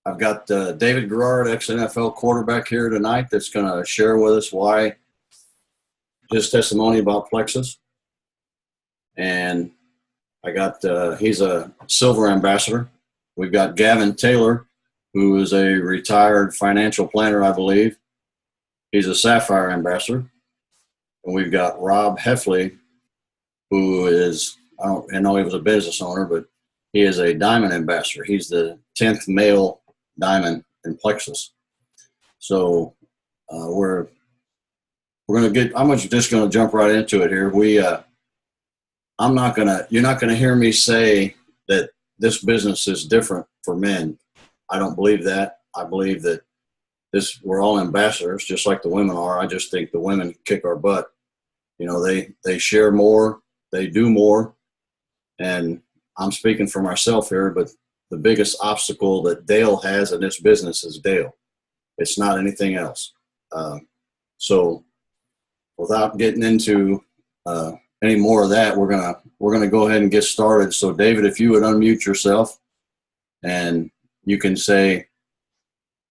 I've got David Garrard, ex-NFL quarterback here tonight that's going to share with us why his testimony about Plexus. And I got he's a silver ambassador. We've got Gavin Taylor, who is a retired financial planner, I believe. He's a Sapphire ambassador. And we've got Rob Hefley, who is, I know he was a business owner, but he is a diamond ambassador. He's the 10th male diamond in Plexus. So we're going to get, I'm just going to jump right into it here. You're not going to hear me say that this business is different for men. I don't believe that. I believe that we're all ambassadors, just like the women are. I just think the women kick our butt. You know, they share more, they do more. And I'm speaking for myself here, but the biggest obstacle that Dale has in this business is Dale. It's not anything else. So without getting into any more of that, we're gonna go ahead and get started. So David, if you would unmute yourself and you can say,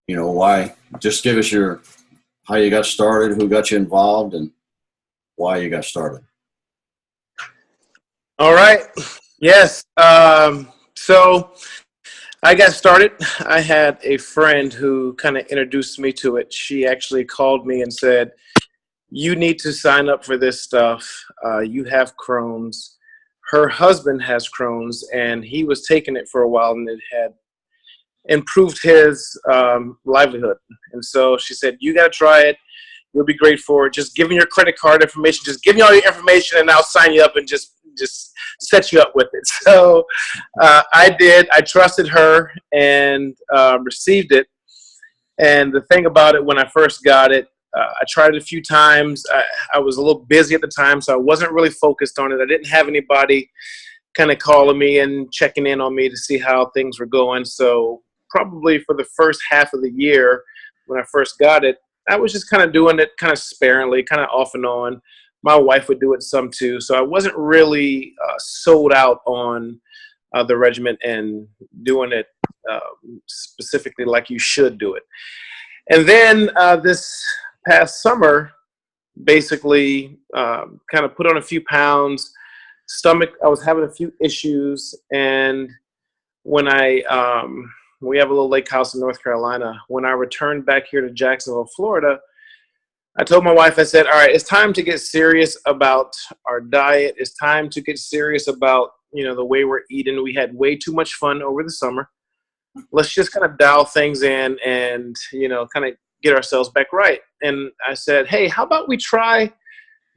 you know, why, just give us how you got started, who got you involved, and why you got started. All right. Yes. So I got started. I had a friend who kind of introduced me to it. She actually called me and said, you need to sign up for this stuff. You have Crohn's. Her husband has Crohn's, and he was taking it for a while, and it had improved his livelihood. And so she said, you got to try it. You'll be great for it. Just give me your credit card information. Just give me all your information, and I'll sign you up and just set you up with it. So I did. I trusted her and received it. And the thing about it, when I first got it, I tried it a few times. I was a little busy at the time, so I wasn't really focused on it. I didn't have anybody kind of calling me and checking in on me to see how things were going. So probably for the first half of the year when I first got it, I was just kind of doing it kind of sparingly, kind of off and on. My wife would do it some too. So I wasn't really sold out on the regimen and doing it specifically like you should do it. And then this past summer, basically kind of put on a few pounds. I was having a few issues. And when we have a little lake house in North Carolina. When I returned back here to Jacksonville, Florida, I told my wife, I said, all right, it's time to get serious about our diet. It's time to get serious about, you know, the way we're eating. We had way too much fun over the summer. Let's just kind of dial things in and, you know, kind of get ourselves back right. And I said, hey, how about we try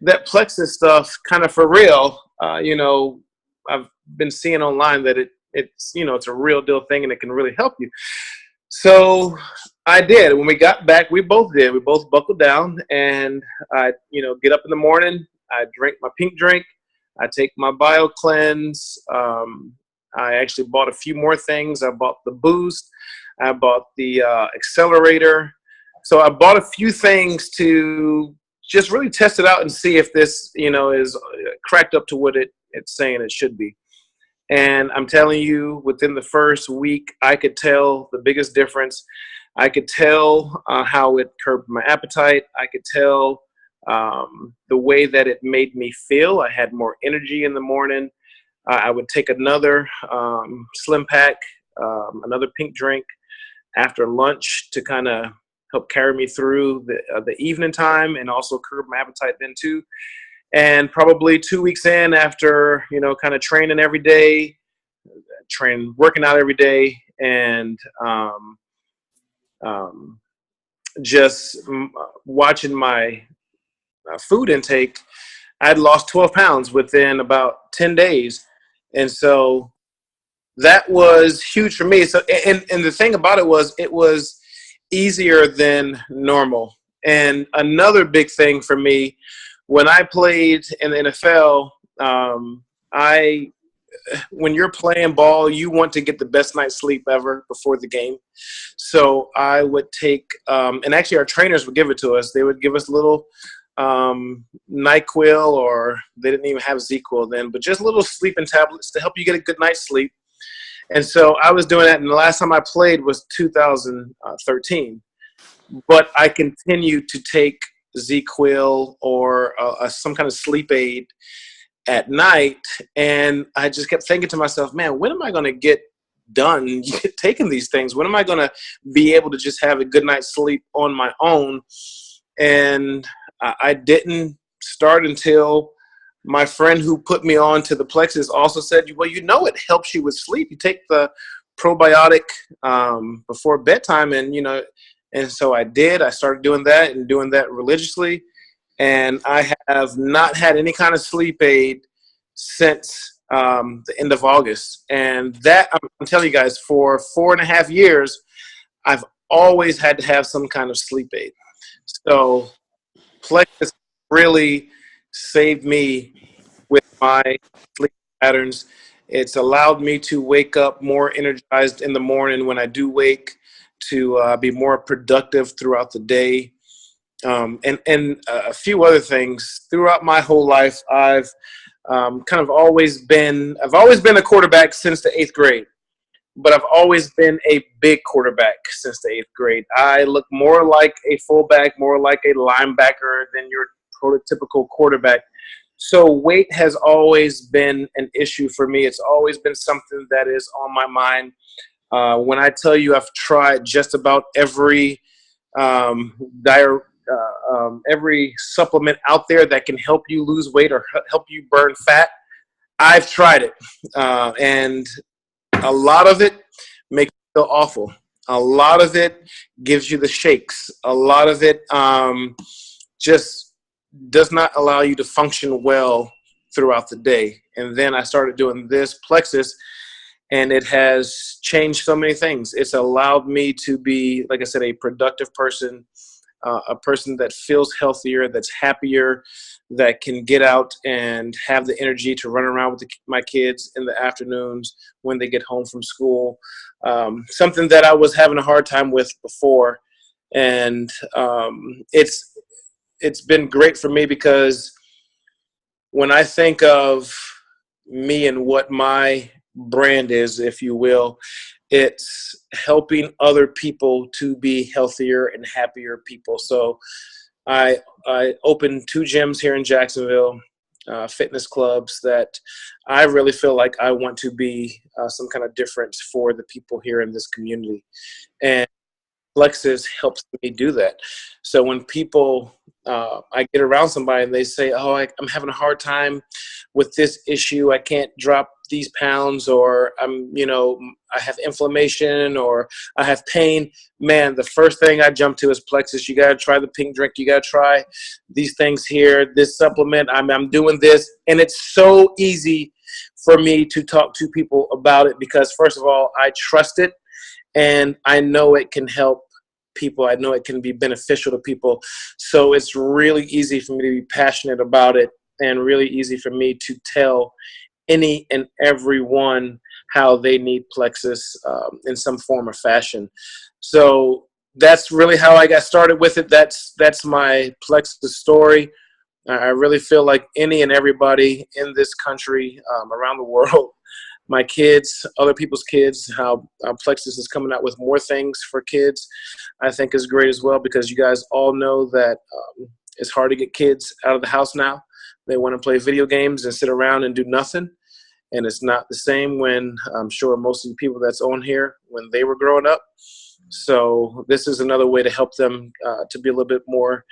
that Plexus stuff kind of for real? You know, I've been seeing online that it's, you know, it's a real deal thing and it can really help you. So I did. When we got back, we both did. We both buckled down, and I, you know, get up in the morning. I drink my pink drink. I take my bio cleanse. I actually bought a few more things. I bought the boost. I bought the accelerator. So I bought a few things to just really test it out and see if this, you know, is cracked up to what it's saying it should be. And I'm telling you, within the first week, I could tell the biggest difference. I could tell how it curbed my appetite. I could tell the way that it made me feel. I had more energy in the morning. I would take another slim pack, another pink drink after lunch to kind of help carry me through the evening time and also curb my appetite then too. And probably 2 weeks in, after, you know, kind of training every day, working out every day, and just watching my food intake, I'd lost 12 pounds within about 10 days. And so that was huge for me. So, and the thing about it was easier than normal. And another big thing for me, when I played in the NFL, when you're playing ball, you want to get the best night's sleep ever before the game. So I would take, and actually our trainers would give it to us. They would give us little NyQuil, or they didn't even have ZQuil then, but just little sleeping tablets to help you get a good night's sleep. And so I was doing that, and the last time I played was 2013. But I continue to take Z-Quil or some kind of sleep aid at night, and I just kept thinking to myself, man, when am I going to get done taking these things? When am I going to be able to just have a good night's sleep on my own? And I didn't start until my friend who put me on to the Plexus also said, well, you know, it helps you with sleep. You take the probiotic before bedtime, and, you know, and so I did. I started doing that and doing that religiously. And I have not had any kind of sleep aid since the end of August. And that, I'm telling you guys, for 4.5 years, I've always had to have some kind of sleep aid. So Plexus really saved me with my sleep patterns. It's allowed me to wake up more energized in the morning when I do wake, to be more productive throughout the day. And a few other things. Throughout my whole life, I've always been a quarterback since the 8th grade, but I've always been a big quarterback since the 8th grade. I look more like a fullback, more like a linebacker than your prototypical quarterback. So weight has always been an issue for me. It's always been something that is on my mind. When I tell you I've tried just about every every supplement out there that can help you lose weight or help you burn fat, I've tried it. And a lot of it makes you feel awful. A lot of it gives you the shakes. A lot of it just does not allow you to function well throughout the day. And then I started doing this Plexus, and it has changed so many things. It's allowed me to be, like I said, a productive person, a person that feels healthier, that's happier, that can get out and have the energy to run around with my kids in the afternoons when they get home from school. Something that I was having a hard time with before. And it's been great for me, because when I think of me and what my brand is, if you will, it's helping other people to be healthier and happier people. So I opened 2 gyms here in Jacksonville, fitness clubs, that I really feel like I want to be some kind of difference for the people here in this community. And Plexus helps me do that. So when people, I get around somebody and they say, oh, I'm having a hard time with this issue. I can't drop these pounds, or I have inflammation, or I have pain. Man, the first thing I jump to is Plexus. You got to try the pink drink. You got to try these things here, this supplement. I'm doing this. And it's so easy for me to talk to people about it, because first of all, I trust it. And I know it can help people. I know it can be beneficial to people. So it's really easy for me to be passionate about it, and really easy for me to tell any and everyone how they need Plexus in some form or fashion. So that's really how I got started with it. That's my Plexus story. I really feel like any and everybody in this country, around the world, my kids, other people's kids, how Plexus is coming out with more things for kids, I think is great as well, because you guys all know that it's hard to get kids out of the house now. They want to play video games and sit around and do nothing. And it's not the same when, I'm sure most of the people that's on here, when they were growing up. So this is another way to help them to be a little bit more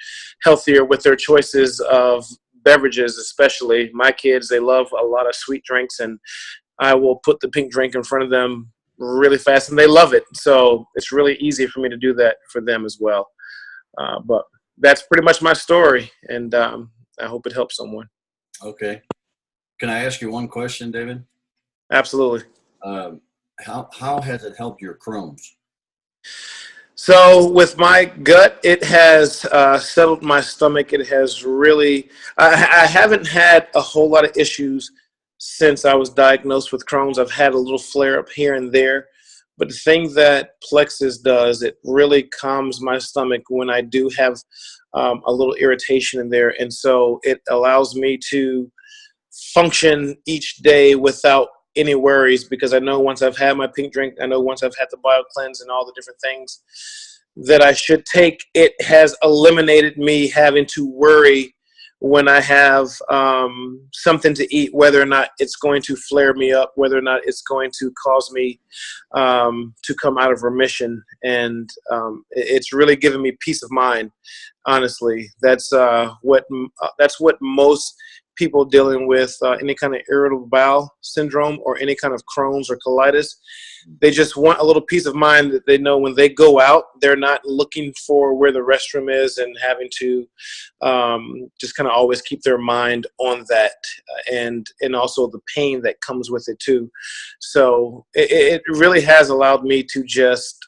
healthier with their choices of beverages, especially. My kids, they love a lot of sweet drinks, and I will put the pink drink in front of them really fast, and they love it. So it's really easy for me to do that for them as well. But that's pretty much my story, and I hope it helps someone. Okay. Can I ask you one question, David? Absolutely. How has it helped your Crohn's? So with my gut, it has settled my stomach. It has really, I haven't had a whole lot of issues since I was diagnosed with Crohn's. I've had a little flare up here and there. But the thing that Plexus does, it really calms my stomach when I do have a little irritation in there. And so it allows me to function each day without any worries, because I know once I've had my pink drink, I know once I've had the bio cleanse and all the different things that I should take, it has eliminated me having to worry when I have something to eat, whether or not it's going to flare me up, whether or not it's going to cause me to come out of remission. And it's really given me peace of mind, honestly. That's what most people dealing with any kind of irritable bowel syndrome or any kind of Crohn's or colitis, they just want a little peace of mind that they know when they go out, they're not looking for where the restroom is and having to just kind of always keep their mind on that, and also the pain that comes with it too. So it really has allowed me to just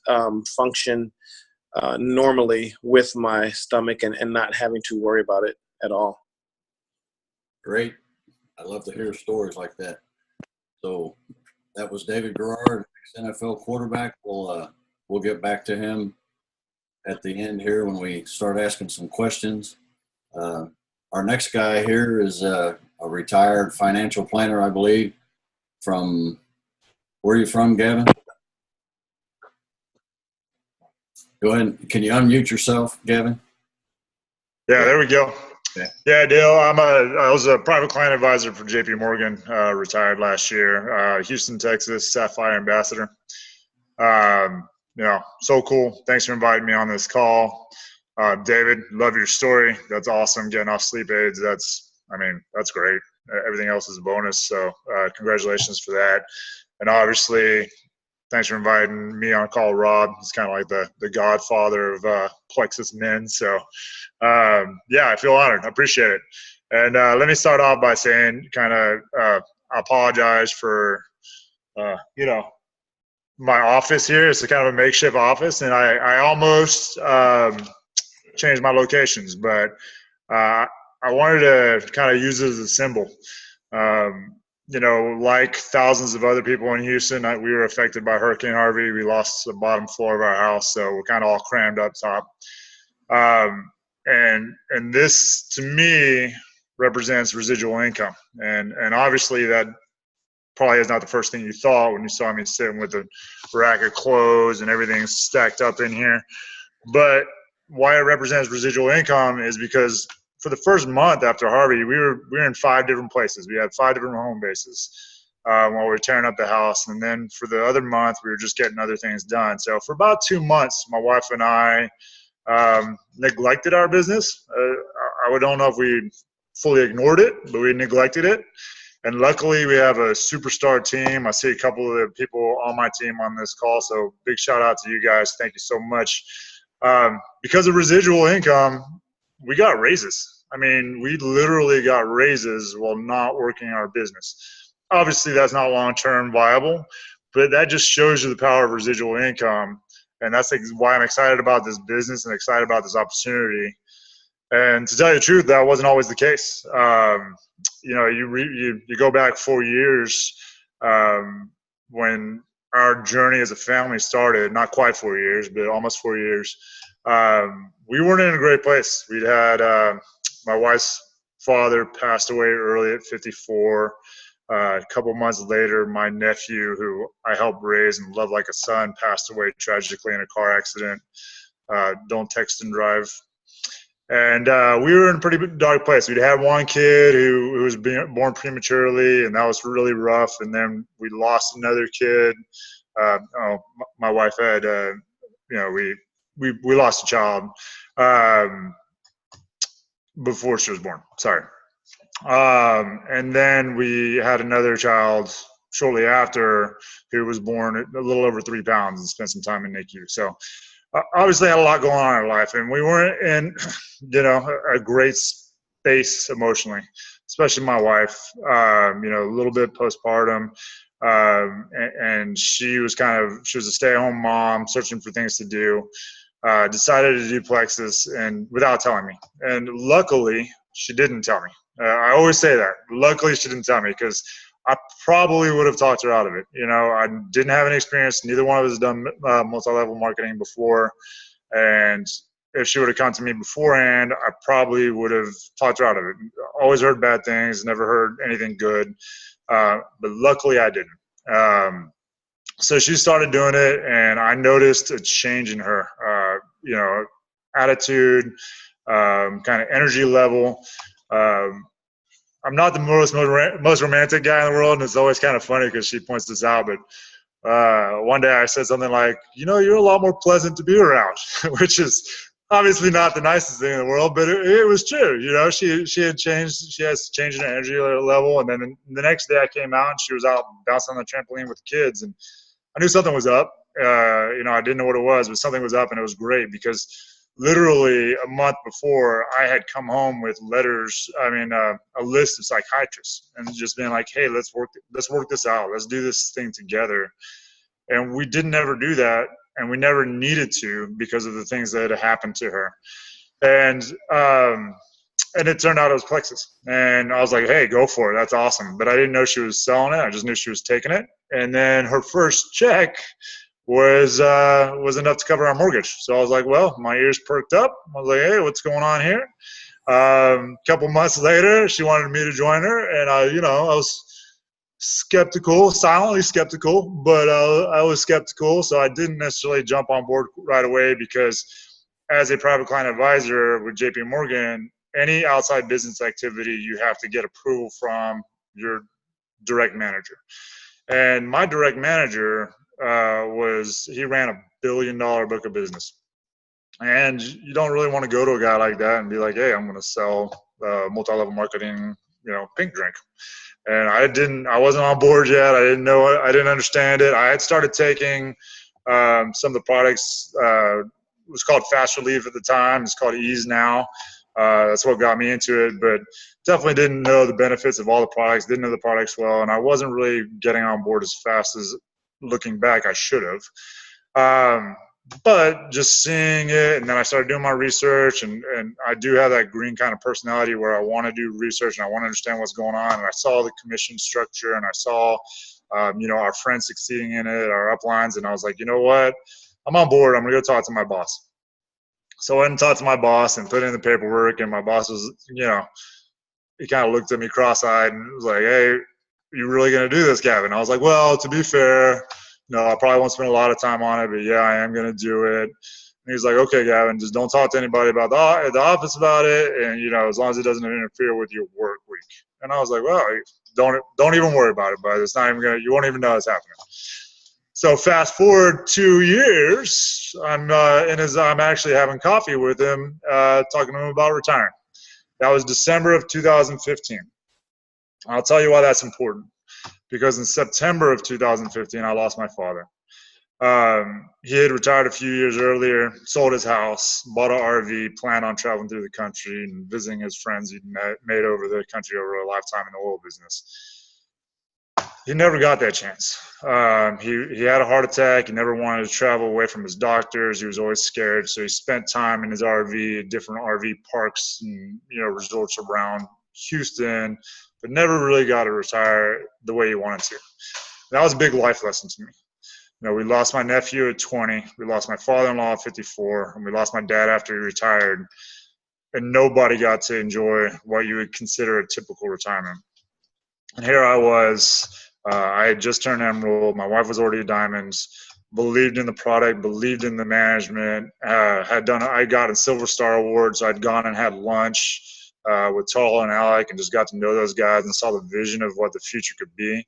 function normally with my stomach and not having to worry about it at all. Great. I love to hear stories like that. So that was David Garrard, NFL quarterback. We'll get back to him at the end here when we start asking some questions. Our next guy here is a retired financial planner, I believe. From where are you from, Gavin? Go ahead. Can you unmute yourself, Gavin? Yeah, there we go. Okay. Yeah, Dale, I was a private client advisor for JP Morgan, retired last year, Houston, Texas, Sapphire ambassador. So cool. Thanks for inviting me on this call. David, love your story. That's awesome. Getting off sleep aids. That's great. Everything else is a bonus. So congratulations for that. And obviously, thanks for inviting me on call, Rob. He's kind of like the godfather of Plexus men. So, I feel honored. I appreciate it. And let me start off by saying I apologize for, my office here. It's a kind of a makeshift office, and I almost changed my locations, but I wanted to kind of use it as a symbol. Like thousands of other people in Houston, we were affected by Hurricane Harvey. We lost the bottom floor of our house, so we're kind of all crammed up top. And this, to me, represents residual income. And obviously that probably is not the first thing you thought when you saw me sitting with a rack of clothes and everything stacked up in here. But why it represents residual income is because for the first month after Harvey, we were in 5 different places. We had 5 different home bases while we were tearing up the house. And then for the other month, we were just getting other things done. So for about 2 months, my wife and I neglected our business. I don't know if we fully ignored it, but we neglected it. And luckily, we have a superstar team. I see a couple of the people on my team on this call, so big shout out to you guys. Thank you so much. Because of residual income, we got raises. I mean, we literally got raises while not working our business. Obviously, that's not long-term viable, but that just shows you the power of residual income. And that's why I'm excited about this business and excited about this opportunity. And to tell you the truth, that wasn't always the case. You go back 4 years when our journey as a family started, not quite 4 years, but almost 4 years. We weren't in a great place. We'd had my wife's father passed away early at 54. A couple months later, my nephew, who I helped raise and love like a son, passed away tragically in a car accident. Don't text and drive. And we were in a pretty dark place. We'd had one kid who was born prematurely, and that was really rough. And then we lost another kid. My wife had, we lost a child before she was born. Sorry. And then we had another child shortly after who was born a little over 3 pounds and spent some time in NICU. So obviously had a lot going on in our life, and we weren't in, a great space emotionally, especially my wife, a little bit postpartum. And she was a stay-at-home mom searching for things to do, decided to do Plexus and without telling me. And luckily she didn't tell me. I always say that. Luckily she didn't tell me, because I probably would have talked her out of it. I didn't have any experience. Neither one of us has done multi-level marketing before. And if she would have come to me beforehand, I probably would have talked her out of it. Always heard bad things, never heard anything good. but luckily I didn't. So she started doing it, and I noticed a change in her, attitude, kind of energy level. I'm not the most romantic guy in the world, and it's always kind of funny because she points this out, but one day I said something like, you're a lot more pleasant to be around, which is obviously not the nicest thing in the world, but it was true. She had changed. She has changed in her energy level. And then the next day I came out and she was out bouncing on the trampoline with the kids, and I knew something was up. I didn't know what it was, but something was up, and it was great because literally a month before I had come home with a list of psychiatrists, and just being like, hey, let's work this out. Let's do this thing together. And we didn't ever do that, and we never needed to because of the things that had happened to her. And it turned out it was Plexus. And I was like, hey, go for it. That's awesome. But I didn't know she was selling it. I just knew she was taking it. And then her first check was enough to cover our mortgage. So I was like, well, my ears perked up. I was like, hey, what's going on here? A couple months later, she wanted me to join her, and I was skeptical, silently skeptical, but I was skeptical. So I didn't necessarily jump on board right away because as a private client advisor with JP Morgan, any outside business activity, you have to get approval from your direct manager. And my direct manager he ran $1 billion book of business. And you don't really want to go to a guy like that and be like, hey, I'm going to sell multi-level marketing, pink drink. And I wasn't on board yet. I didn't know it. I didn't understand it. I had started taking some of the products. It was called Fast Relief at the time. It's called Ease now. That's what got me into it, but definitely didn't know the benefits of all the products, didn't know the products well, and I wasn't really getting on board as fast as, looking back, I should have. But just seeing it, and then I started doing my research, and I do have that green kind of personality where I want to do research and I want to understand what's going on, and I saw the commission structure, and I saw our friends succeeding in it, our uplines, and I was like, you know what, I'm on board. I'm gonna go talk to my boss. So I went and talked to my boss and put in the paperwork, and my boss was, he kind of looked at me cross-eyed and was like, hey, you really going to do this, Gavin? I was like, well, to be fair, no, I probably won't spend a lot of time on it, but yeah, I am going to do it. And he's like, okay, Gavin, just don't talk to anybody about the office about it, and, as long as it doesn't interfere with your work week. And I was like, well, don't even worry about it, but it's not even you won't even know it's happening. So fast forward 2 years, I'm actually having coffee with him, talking to him about retiring. That was December of 2015. I'll tell you why that's important. Because in September of 2015, I lost my father. He had retired a few years earlier, sold his house, bought an RV, planned on traveling through the country and visiting his friends he'd made over the country over a lifetime in the oil business. He never got that chance. He had a heart attack. He never wanted to travel away from his doctors. He was always scared. So he spent time in his RV at different RV parks and resorts around Houston, but never really got to retire the way he wanted to. That was a big life lesson to me. We lost my nephew at 20. We lost my father-in-law at 54, and we lost my dad after he retired. And nobody got to enjoy what you would consider a typical retirement. And here I was. I had just turned emerald. My wife was already a diamond. Believed in the product, believed in the management. I got a Silver Star Award, so I'd gone and had lunch with Tall and Alec and just got to know those guys and saw the vision of what the future could be.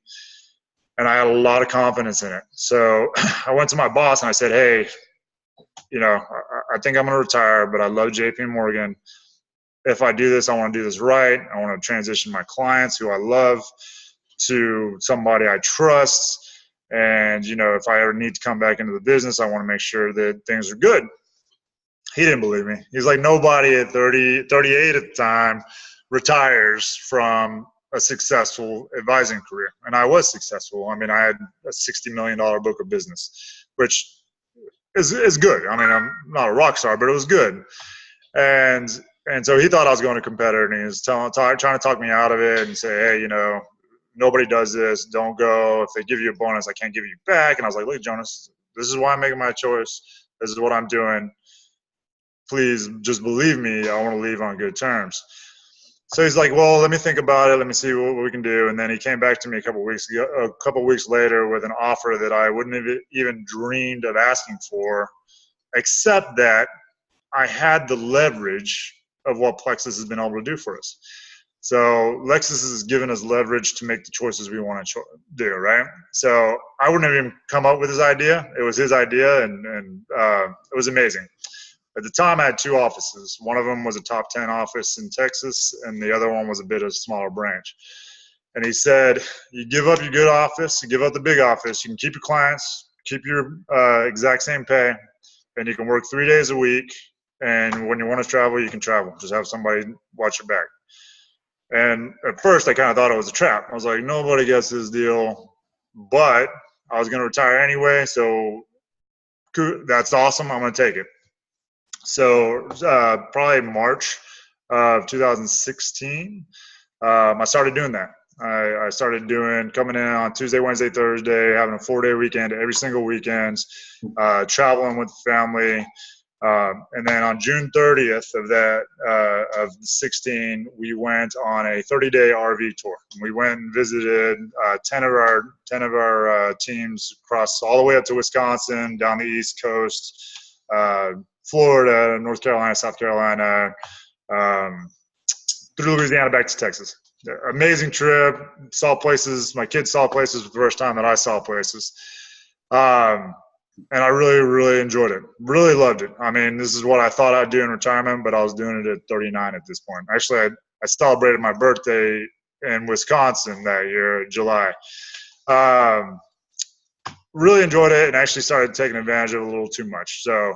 And I had a lot of confidence in it. So I went to my boss and I said, hey, I think I'm going to retire, but I love JP Morgan. If I do this, I want to do this right. I want to transition my clients who I love to somebody I trust. And, if I ever need to come back into the business, I want to make sure that things are good. He didn't believe me. He's like, nobody at 38 at the time retires from a successful advising career. And I was successful. I had a $60 million book of business, which is good. I'm not a rock star, but it was good. And so he thought I was going to competitor, and he was trying to talk me out of it and say, hey, nobody does this. Don't go. If they give you a bonus, I can't give you back. And I was like, look, Jonas, this is why I'm making my choice. This is what I'm doing. Please just believe me. I want to leave on good terms. So he's like, well, let me think about it. Let me see what we can do. And then he came back to me a couple weeks later with an offer that I wouldn't have even dreamed of asking for, except that I had the leverage of what Plexus has been able to do for us. So Lexus has given us leverage to make the choices we want to do, right? So I wouldn't have even come up with his idea. It was his idea, and it was amazing. At the time, I had 2 offices. One of them was a top 10 office in Texas, and the other one was a bit of a smaller branch. And he said, you give up your good office, you give up the big office, you can keep your clients, keep your exact same pay, and you can work 3 days a week. And when you want to travel, you can travel. Just have somebody watch your back. And at first, I kind of thought it was a trap. I was like, nobody gets this deal, but I was going to retire anyway, so that's awesome. I'm going to take it. So probably March of 2016, I started doing that. I started coming in on Tuesday, Wednesday, Thursday, having a 4-day weekend every single weekend, traveling with the family. And then on June 30th of 16, we went on a 30-day RV tour. We went and visited 10 of our teams across all the way up to Wisconsin, down the East Coast, Florida, North Carolina, South Carolina, through Louisiana back to Texas. Amazing trip. Saw places. My kids saw places for the first time that I saw places. And I really, really enjoyed it. Really loved it. I mean, this is what I thought I'd do in retirement, but I was doing it at 39 at this point. Actually, I celebrated my birthday in Wisconsin that year, July. Really enjoyed it, and actually started taking advantage of it a little too much. So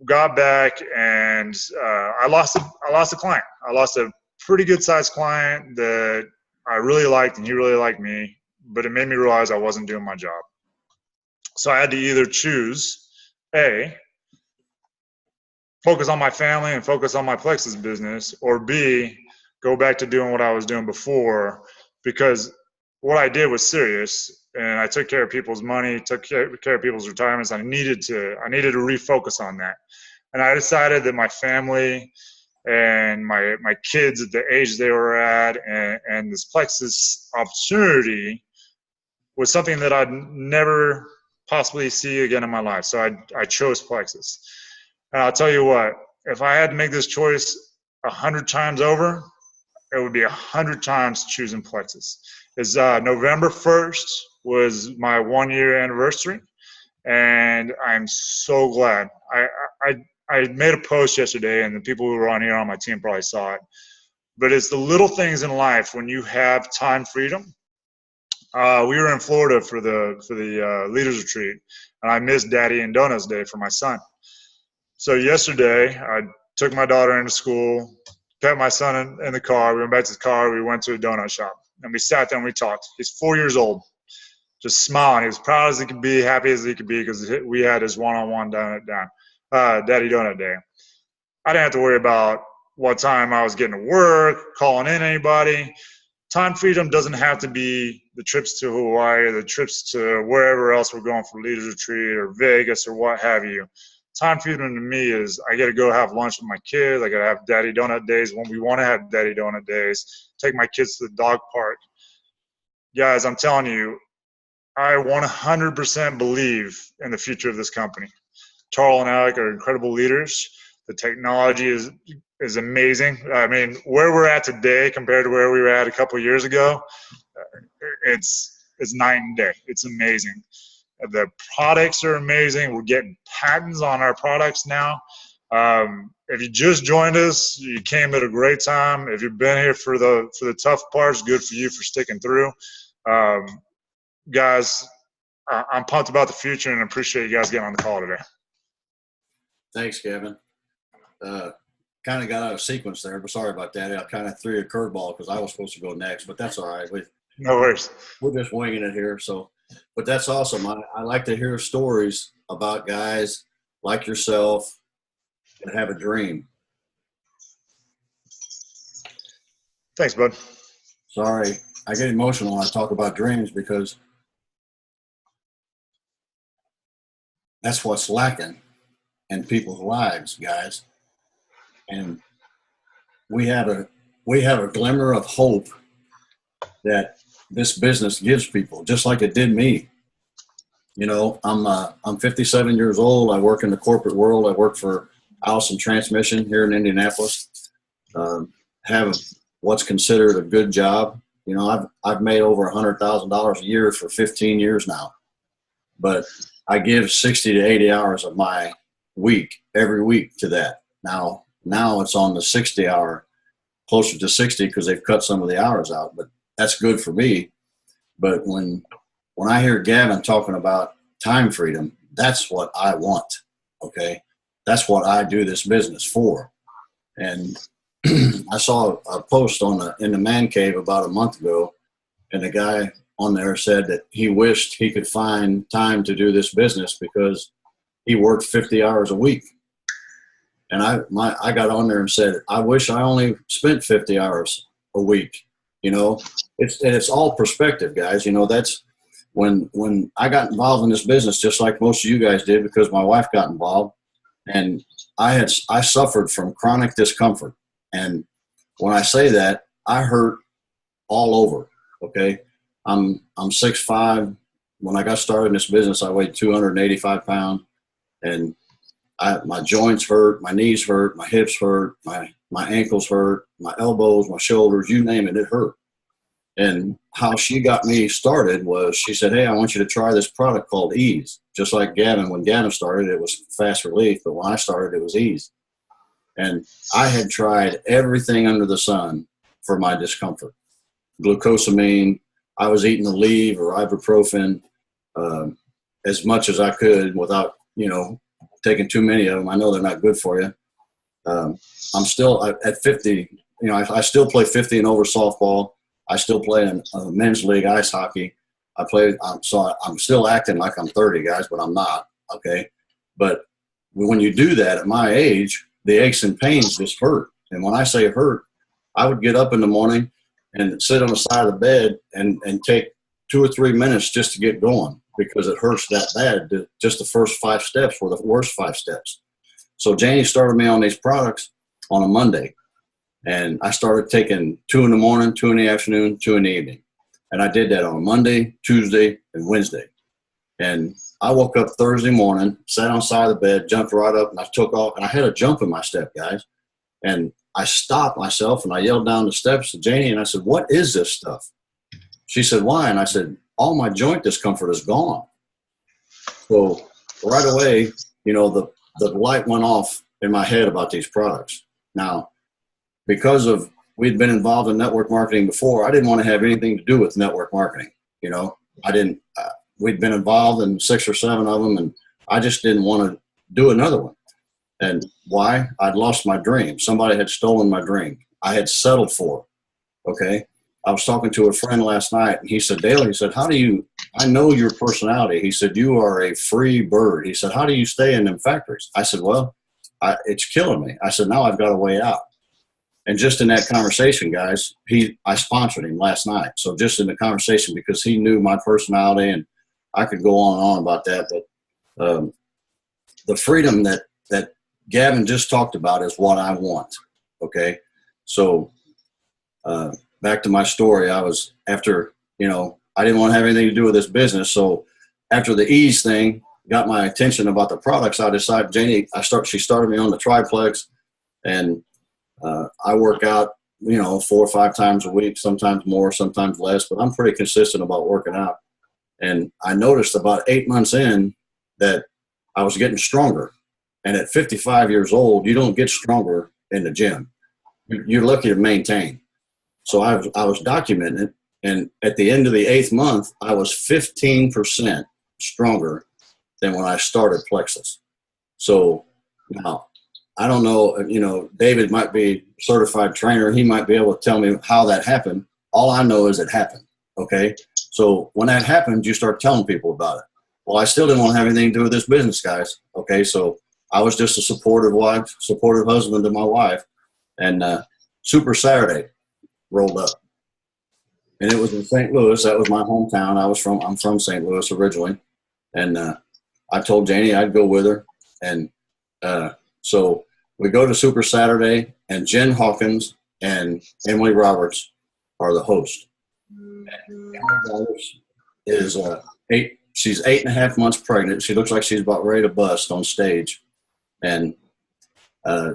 got back, and I lost a client. I lost a pretty good-sized client that I really liked, and he really liked me, but it made me realize I wasn't doing my job. So I had to either choose, A, focus on my family and focus on my Plexus business, or B, go back to doing what I was doing before, because what I did was serious, and I took care of people's money, took care of people's retirements. I needed to refocus on that. And I decided that my family and my kids at the age they were at, and this Plexus opportunity was something that I'd never possibly see again in my life. So I chose Plexus. And I'll tell you what, if I had to make this choice 100 times over, it would be 100 times choosing Plexus. It's November 1st was my 1-year anniversary, and I'm so glad. I made a post yesterday, and the people who were on here on my team probably saw it. But it's the little things in life when you have time freedom. We were in Florida for the leaders retreat, and I missed Daddy and Donuts Day for my son. So yesterday, I took my daughter into school, kept my son in the car. We went back to the car. We went to a donut shop, and we sat there and we talked. He's 4 years old, just smiling. He was proud as he could be, happy as he could be, because we had his one-on-one Daddy Donut Day. I didn't have to worry about what time I was getting to work, calling in anybody. Time freedom doesn't have to be the trips to Hawaii or the trips to wherever else we're going for leaders retreat or Vegas or what have you. Time freedom to me is I get to go have lunch with my kids. I got to have Daddy Donut Days when we want to have Daddy Donut Days. Take my kids to the dog park. Guys, I'm telling you, I 100% believe in the future of this company. Charles and Alec are incredible leaders. The technology is amazing. I mean, where we're at today compared to where we were at a couple of years ago, it's night and day. It's amazing. The products are amazing. We're getting patents on our products now. If you just joined us, you came at a great time. If you've been here for the tough parts, good for you for sticking through. Guys, I'm pumped about the future and appreciate you guys getting on the call today. Thanks, Gavin. Kind of got out of sequence there, but sorry about that. I kind of threw a curveball because I was supposed to go next, but that's all right. No worries. We're just winging it here. So, but that's awesome. I like to hear stories about guys like yourself that have a dream. Thanks, bud. Sorry, I get emotional when I talk about dreams because that's what's lacking in people's lives, guys. And we have we have a glimmer of hope that this business gives people, just like it did me. You know, I'm 57 years old. I work in the corporate world. I work for Allison Transmission here in Indianapolis. Have what's considered a good job. You know, I've made over $100,000 a year for 15 years now, but I give 60 to 80 hours of my week every week to that. Now it's on the 60 hour, closer to 60 because they've cut some of the hours out, but that's good for me. But when I hear Gavin talking about time freedom, that's what I want. Okay. That's what I do this business for. And I saw a post in the man cave about a month ago, and the guy on there said that he wished he could find time to do this business because he worked 50 hours a week. And I got on there and said, I wish I only spent 50 hours a week. You know, it's all perspective, guys. You know, that's when I got involved in this business, just like most of you guys did, because my wife got involved, and I suffered from chronic discomfort. And when I say that, I hurt all over. Okay. I'm 6'5". When I got started in this business, I weighed 285 pounds, and my joints hurt, my knees hurt, my hips hurt, my ankles hurt, my elbows, my shoulders, you name it, it hurt. And how she got me started was she said, hey, I want you to try this product called Ease. Just like Gavin, when Gavin started, it was fast relief, but when I started, it was Ease. And I had tried everything under the sun for my discomfort. Glucosamine, I was eating the Aleve or ibuprofen as much as I could without, you know, taking too many of them. I know they're not good for you. I'm still at 50, you know, I still play 50 and over softball. I still play in men's league ice hockey. So I'm still acting like I'm 30, guys, but I'm not. Okay. But when you do that at my age, the aches and pains just hurt. And when I say hurt, I would get up in the morning and sit on the side of the bed and take 2 or 3 minutes just to get going because it hurts that bad. Just the first 5 steps were the worst 5 steps. So Janie started me on these products on a Monday. And I started taking 2 in the morning, 2 in the afternoon, 2 in the evening. And I did that on Monday, Tuesday, and Wednesday. And I woke up Thursday morning, sat on the side of the bed, jumped right up, and I took off. And I had a jump in my step, guys. And I stopped myself, and I yelled down the steps to Janie, and I said, what is this stuff? She said, why? And I said, all my joint discomfort is gone. So right away, you know, the light went off in my head about these products. Now, because we'd been involved in network marketing before, I didn't want to have anything to do with network marketing. You know, we'd been involved in 6 or 7 of them, and I just didn't want to do another one. And why? I'd lost my dream. Somebody had stolen my dream. I had settled for it. Okay. I was talking to a friend last night, and he said, Dale, he said, I know your personality. He said, you are a free bird. He said, how do you stay in them factories? I said, well, it's killing me. I said, now I've got a way out. And just in that conversation, guys, I sponsored him last night. So just in the conversation, because he knew my personality, and I could go on and on about that. But the freedom that Gavin just talked about is what I want. Okay. So back to my story, I was after, you know, I didn't want to have anything to do with this business. So after the Ease thing got my attention about the products, I decided, she started me on the triplex, and I work out, you know, 4 or 5 times a week, sometimes more, sometimes less, but I'm pretty consistent about working out. And I noticed about 8 months in that I was getting stronger. And at 55 years old, you don't get stronger in the gym. You're lucky to maintain. So I was documenting it. And at the end of the 8th month, I was 15% stronger than when I started Plexus. So now, I don't know, you know, David might be a certified trainer. He might be able to tell me how that happened. All I know is it happened. Okay. So when that happened, you start telling people about it. Well, I still didn't want to have anything to do with this business, guys. Okay. So I was just a supportive wife, supportive husband to my wife, and Super Saturday rolled up, and it was in St. Louis. That was my hometown. I'm from St. Louis originally. And I told Janie I'd go with her. And so we go to Super Saturday, and Jen Hawkins and Emily Roberts are the host. Emily Roberts is she's 8.5 months pregnant. She looks like she's about ready to bust on stage. And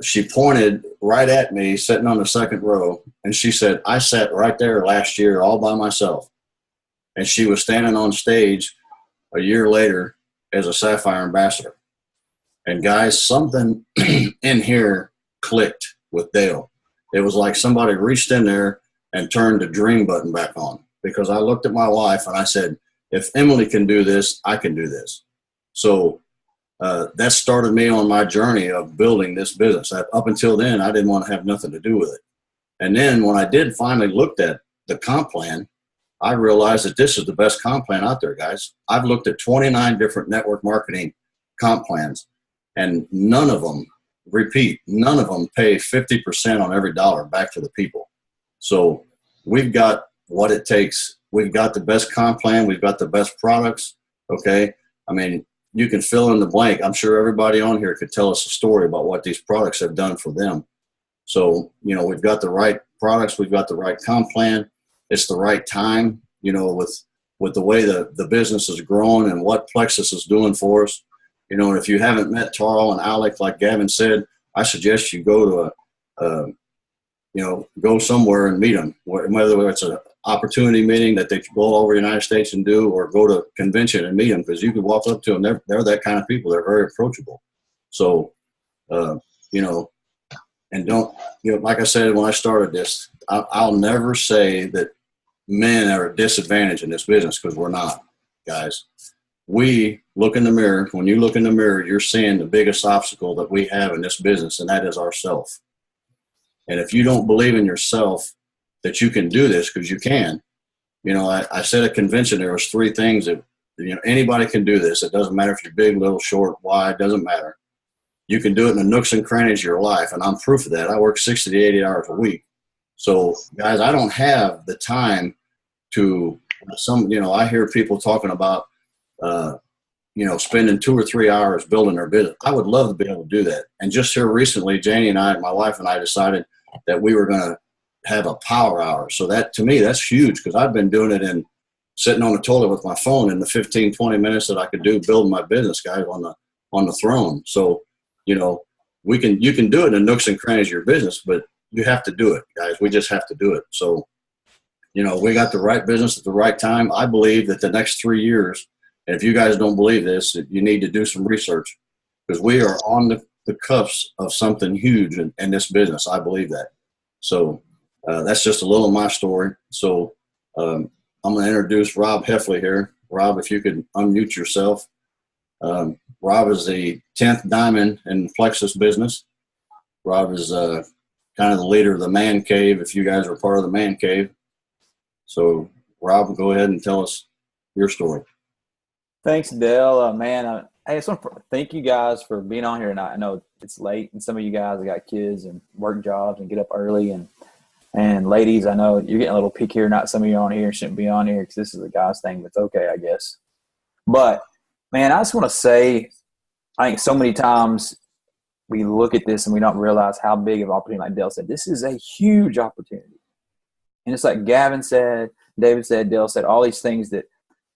she pointed right at me sitting on the second row, and she said, I sat right there last year all by myself. And she was standing on stage a year later as a Sapphire ambassador. And guys, something in here clicked with Dale. It was like somebody reached in there and turned the dream button back on, because I looked at my wife and I said, if Emily can do this, I can do this. So that started me on my journey of building this business. Up until then, I didn't want to have nothing to do with it. And then when I did finally looked at the comp plan, I realized that this is the best comp plan out there, guys. I've looked at 29 different network marketing comp plans, and none of them none of them pay 50% on every dollar back to the people. So we've got what it takes. We've got the best comp plan. We've got the best products. Okay. I mean, you can fill in the blank. I'm sure everybody on here could tell us a story about what these products have done for them. So, we've got the right products. We've got the right comp plan. It's the right time, with the way the business is growing and what Plexus is doing for us. And if you haven't met Tarl and Alec, like Gavin said, I suggest you go to go somewhere and meet them, whether it's an opportunity meeting that they go all over the United States and do, or go to a convention and meet them, because you can walk up to them. They're that kind of people. They're very approachable. So, and don't, like I said, when I started this, I'll never say that men are at a disadvantage in this business, because we're not, guys. We look in the mirror. When you look in the mirror, you're seeing the biggest obstacle that we have in this business, and that is ourself. And if you don't believe in yourself that you can do this, because you can, I said at convention there was 3 things that, anybody can do this. It doesn't matter if you're big, little, short, wide, doesn't matter. You can do it in the nooks and crannies of your life, and I'm proof of that. I work 60 to 80 hours a week. So, guys, I don't have the time to I hear people talking about, spending 2 or 3 hours building their business. I would love to be able to do that. And just here recently, Janie and I, my wife and I, decided that we were going to have a power hour. So that, to me, that's huge, because I've been doing it in sitting on the toilet with my phone in the 15, 20 minutes that I could do building my business, guys, on the throne. So, you can do it in the nooks and crannies of your business, but you have to do it, guys. We just have to do it. So, we got the right business at the right time. I believe that the next 3 years, and if you guys don't believe this, you need to do some research, because we are on the cusp of something huge in this business. I believe that. So that's just a little of my story. So I'm going to introduce Rob Hefley here. Rob, if you could unmute yourself. Rob is the 10th diamond in the Plexus business. Rob is kind of the leader of the man cave, if you guys are part of the man cave. So, Rob, go ahead and tell us your story. Thanks, Dale. Man, I just want to thank you guys for being on here tonight. I know it's late, and some of you guys have got kids and work jobs and get up early. And ladies, I know you're getting a little pick here. Not some of you are on here shouldn't be on here, because this is a guy's thing, but it's okay, I guess. But, man, I just want to say, I think so many times we look at this and we don't realize how big of an opportunity, like Dale said. This is a huge opportunity. And it's like Gavin said, David said, Dale said, all these things that,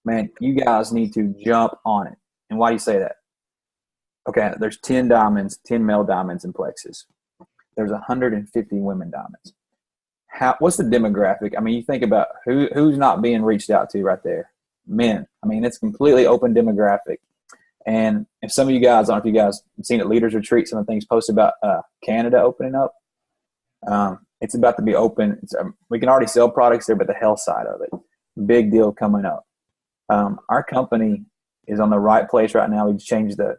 man, you guys need to jump on it. And why do you say that? Okay, there's 10 diamonds, 10 male diamonds in Plexus. There's 150 women diamonds. What's the demographic? I mean, you think about who's not being reached out to right there? Men. I mean, it's completely open demographic. And if some of you guys, I don't know if you guys have seen at Leaders Retreat, some of the things posted about Canada opening up. It's about to be open. We can already sell products there, but the health side of it, big deal coming up. Our company is on the right place right now. We've changed the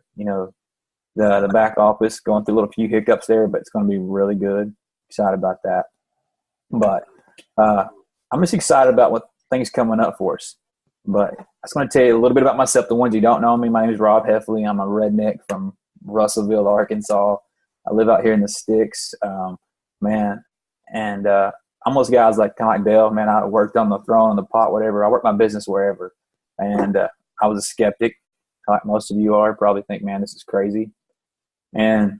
back office, going through a little few hiccups there, but it's going to be really good. Excited about that. But I'm just excited about what things coming up for us. But I just want to tell you a little bit about myself. The ones you don't know me, my name is Rob Hefley. I'm a redneck from Russellville, Arkansas. I live out here in the sticks, man. And I'm those guys kind of like Dale, man. I worked on the throne, on the pot, whatever. I work my business wherever. And I was a skeptic, like most of you are. Probably think, man, this is crazy. And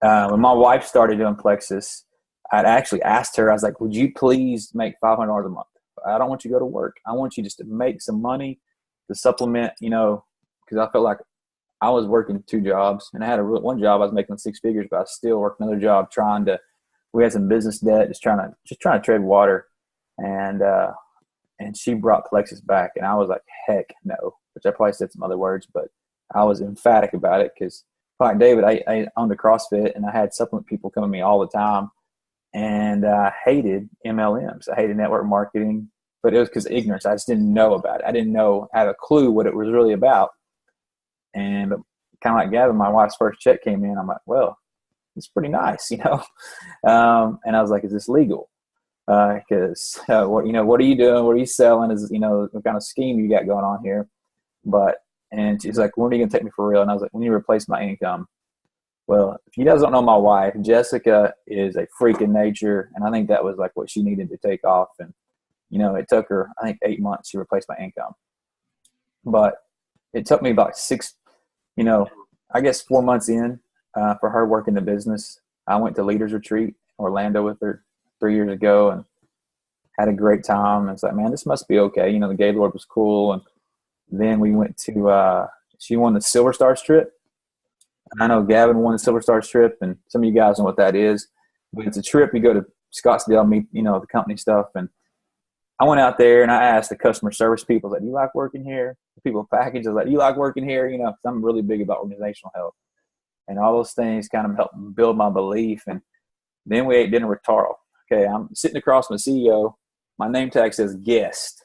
when my wife started doing Plexus, I'd actually asked her, I was like, would you please make $500 a month? I don't want you to go to work. I want you just to make some money to supplement, because I felt like I was working 2 jobs, and I had one job I was making 6 figures, but I still worked another job we had some business debt, just trying to tread water. And she brought Plexus back, and I was like, heck no, which I probably said some other words, but I was emphatic about it because, like David, I owned a CrossFit, and I had supplement people come to me all the time, and I hated MLMs. I hated network marketing, but it was because of ignorance. I just didn't know about it. I didn't have a clue what it was really about. And kind of like Gavin, my wife's first check came in. I'm like, well, it's pretty nice, And I was like, is this legal? Because what are you doing? What are you selling? Is what kind of scheme you got going on here? And she's like, when are you gonna take me for real? And I was like, when you replace my income. Well, if you guys don't know my wife, Jessica is a freak in nature, and I think that was like what she needed to take off. And it took her, I think, 8 months to replace my income. But it took me about 4 months in for her working the business. I went to Leaders Retreat, Orlando, with her 3 years ago, and had a great time. It's like, man, this must be okay. The Gaylord was cool. And then we went to, she won the Silver Stars trip. I know Gavin won the Silver Stars trip, and some of you guys know what that is. But it's a trip. You go to Scottsdale, meet, the company stuff. And I went out there, and I asked the customer service people, like, do you like working here? The people package, I was like, do you like working here? Because I'm really big about organizational health. And all those things kind of helped build my belief. And then we ate dinner with Taro. Okay, I'm sitting across from the CEO. My name tag says guest,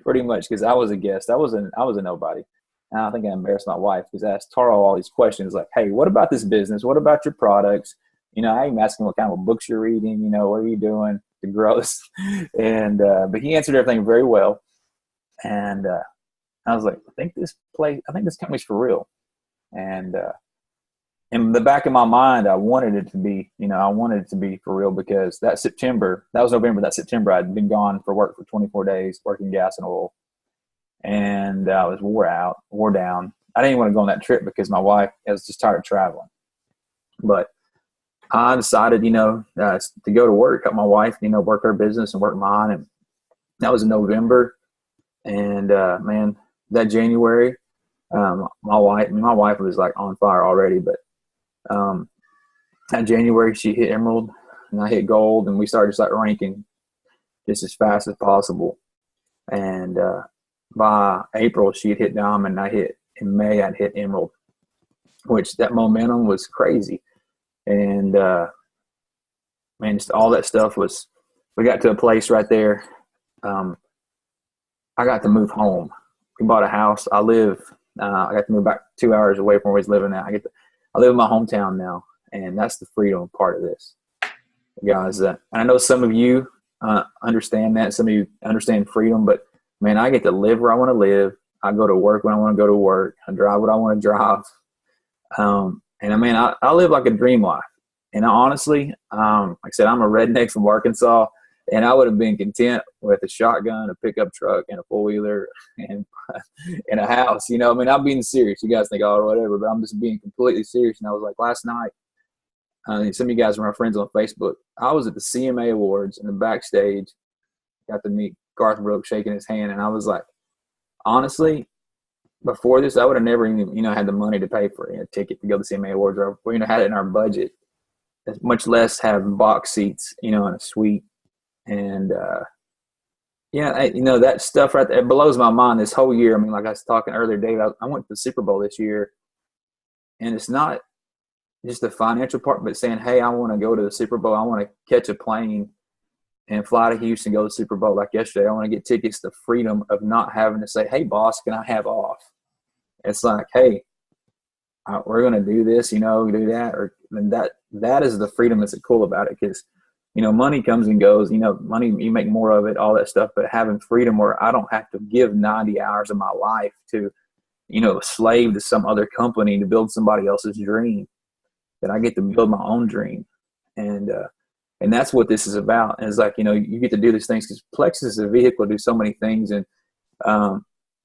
pretty much, because I was a guest. I was a nobody. And I think I embarrassed my wife because I asked Taro all these questions like, hey, what about this business? What about your products? I even asked him what kind of books you're reading. What are you doing to grow this? And but he answered everything very well. And I was like, I think this company's for real. And in the back of my mind, I wanted it to be, for real, because that was November, that September, I'd been gone for work for 24 days, working gas and oil. And I was wore down. I didn't want to go on that trip because my wife was just tired of traveling. But I decided, to go to work, help my wife, work her business and work mine. And that was in November. And, man, that January, my wife was like on fire already, but that January she hit emerald and I hit gold, and we started just like ranking just as fast as possible. And by April she had hit diamond, and in May I'd hit emerald, which that momentum was crazy. And man, just all that stuff we got to a place right there. I got to move home. We bought a house. I got to move back 2 hours away from where I was living now. I live in my hometown now, and that's the freedom part of this, guys. And I know some of you understand that. Some of you understand freedom, but man, I get to live where I want to live. I go to work when I want to go to work. I drive what I want to drive. And I mean, I live like a dream life. And honestly, like I said, I'm a redneck from Arkansas, and I would have been content with a shotgun, a pickup truck, and a four-wheeler, and a house. I'm being serious. You guys think, oh, whatever, but I'm just being completely serious. And I was like, last night, some of you guys are my friends on Facebook. I was at the CMA Awards in the backstage, got to meet Garth Brooks, shaking his hand, and I was like, honestly, before this, I would have never even, had the money to pay for a ticket to go to the CMA Awards, or had it in our budget, much less have box seats, in a suite. And that stuff right there, it blows my mind this whole year. I mean, like I was talking earlier, Dave, I went to the Super Bowl this year, and it's not just the financial part, but saying, hey, I want to go to the Super Bowl. I want to catch a plane and fly to Houston, go to the Super Bowl like yesterday. I want to get tickets, the freedom of not having to say, hey, boss, can I have off? It's like, hey, we're going to do this, do that. And that is the freedom that's cool about it, because, money comes and goes, money, you make more of it, all that stuff, but having freedom where I don't have to give 90 hours of my life to, slave to some other company to build somebody else's dream, that I get to build my own dream. And that's what this is about. And it's like, you get to do these things because Plexus is a vehicle to do so many things. And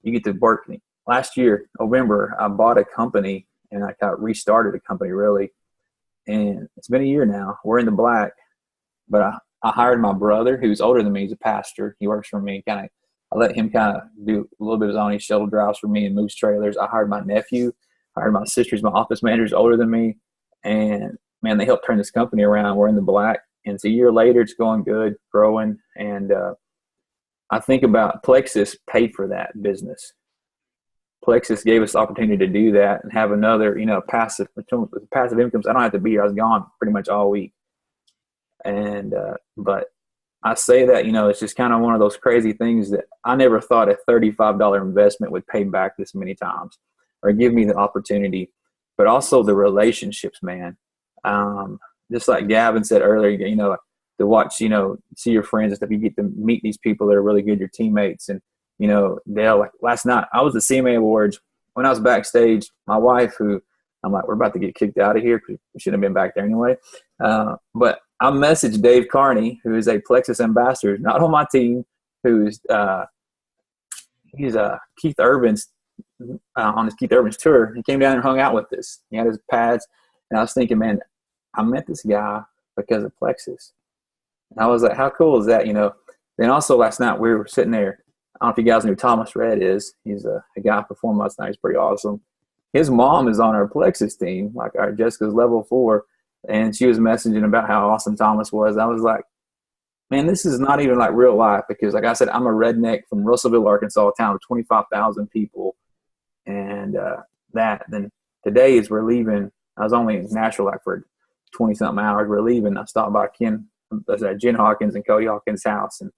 you get to work. Last year, November, I bought a company, and I restarted a company, really. And it's been a year now. We're in the black. But I hired my brother, who's older than me. He's a pastor. He works for me. I let him kind of do a little bit of his own. He shuttle drives for me and moves trailers. I hired my nephew. I hired my sister, who's my office manager, is older than me. And, man, they helped turn this company around. We're in the black. And it's a year later. It's going good, growing. And I think about Plexus paid for that business. Plexus gave us the opportunity to do that and have another, passive incomes. I don't have to be here. I was gone pretty much all week. And but I say that, it's just kind of one of those crazy things that I never thought a $35 investment would pay back this many times or give me the opportunity, but also the relationships, man. Just like Gavin said earlier, to watch, see your friends and stuff, you get to meet these people that are really good, your teammates. And, Dale, like last night, I was at the CMA Awards. When I was backstage, my wife, who I'm like, we're about to get kicked out of here because we shouldn't have been back there anyway. But I messaged Dave Carney, who is a Plexus ambassador, not on my team, who's he's Keith Urban's on his Keith Urban's tour. He came down and hung out with us. He had his pads, and I was thinking, man, I met this guy because of Plexus. And I was like, how cool is that? Then also last night we were sitting there. I don't know if you guys know who Thomas Red is. He's a guy performing last night. He's pretty awesome. His mom is on our Plexus team, like our Jessica's level 4. And she was messaging about how awesome Thomas was. I was like, man, this is not even like real life because, like I said, I'm a redneck from Russellville, Arkansas, a town of 25,000 people. And then today is we're leaving. I was only in Nashville like for 20-something hours. We're leaving. I stopped by Jen Hawkins and Cody Hawkins' house. And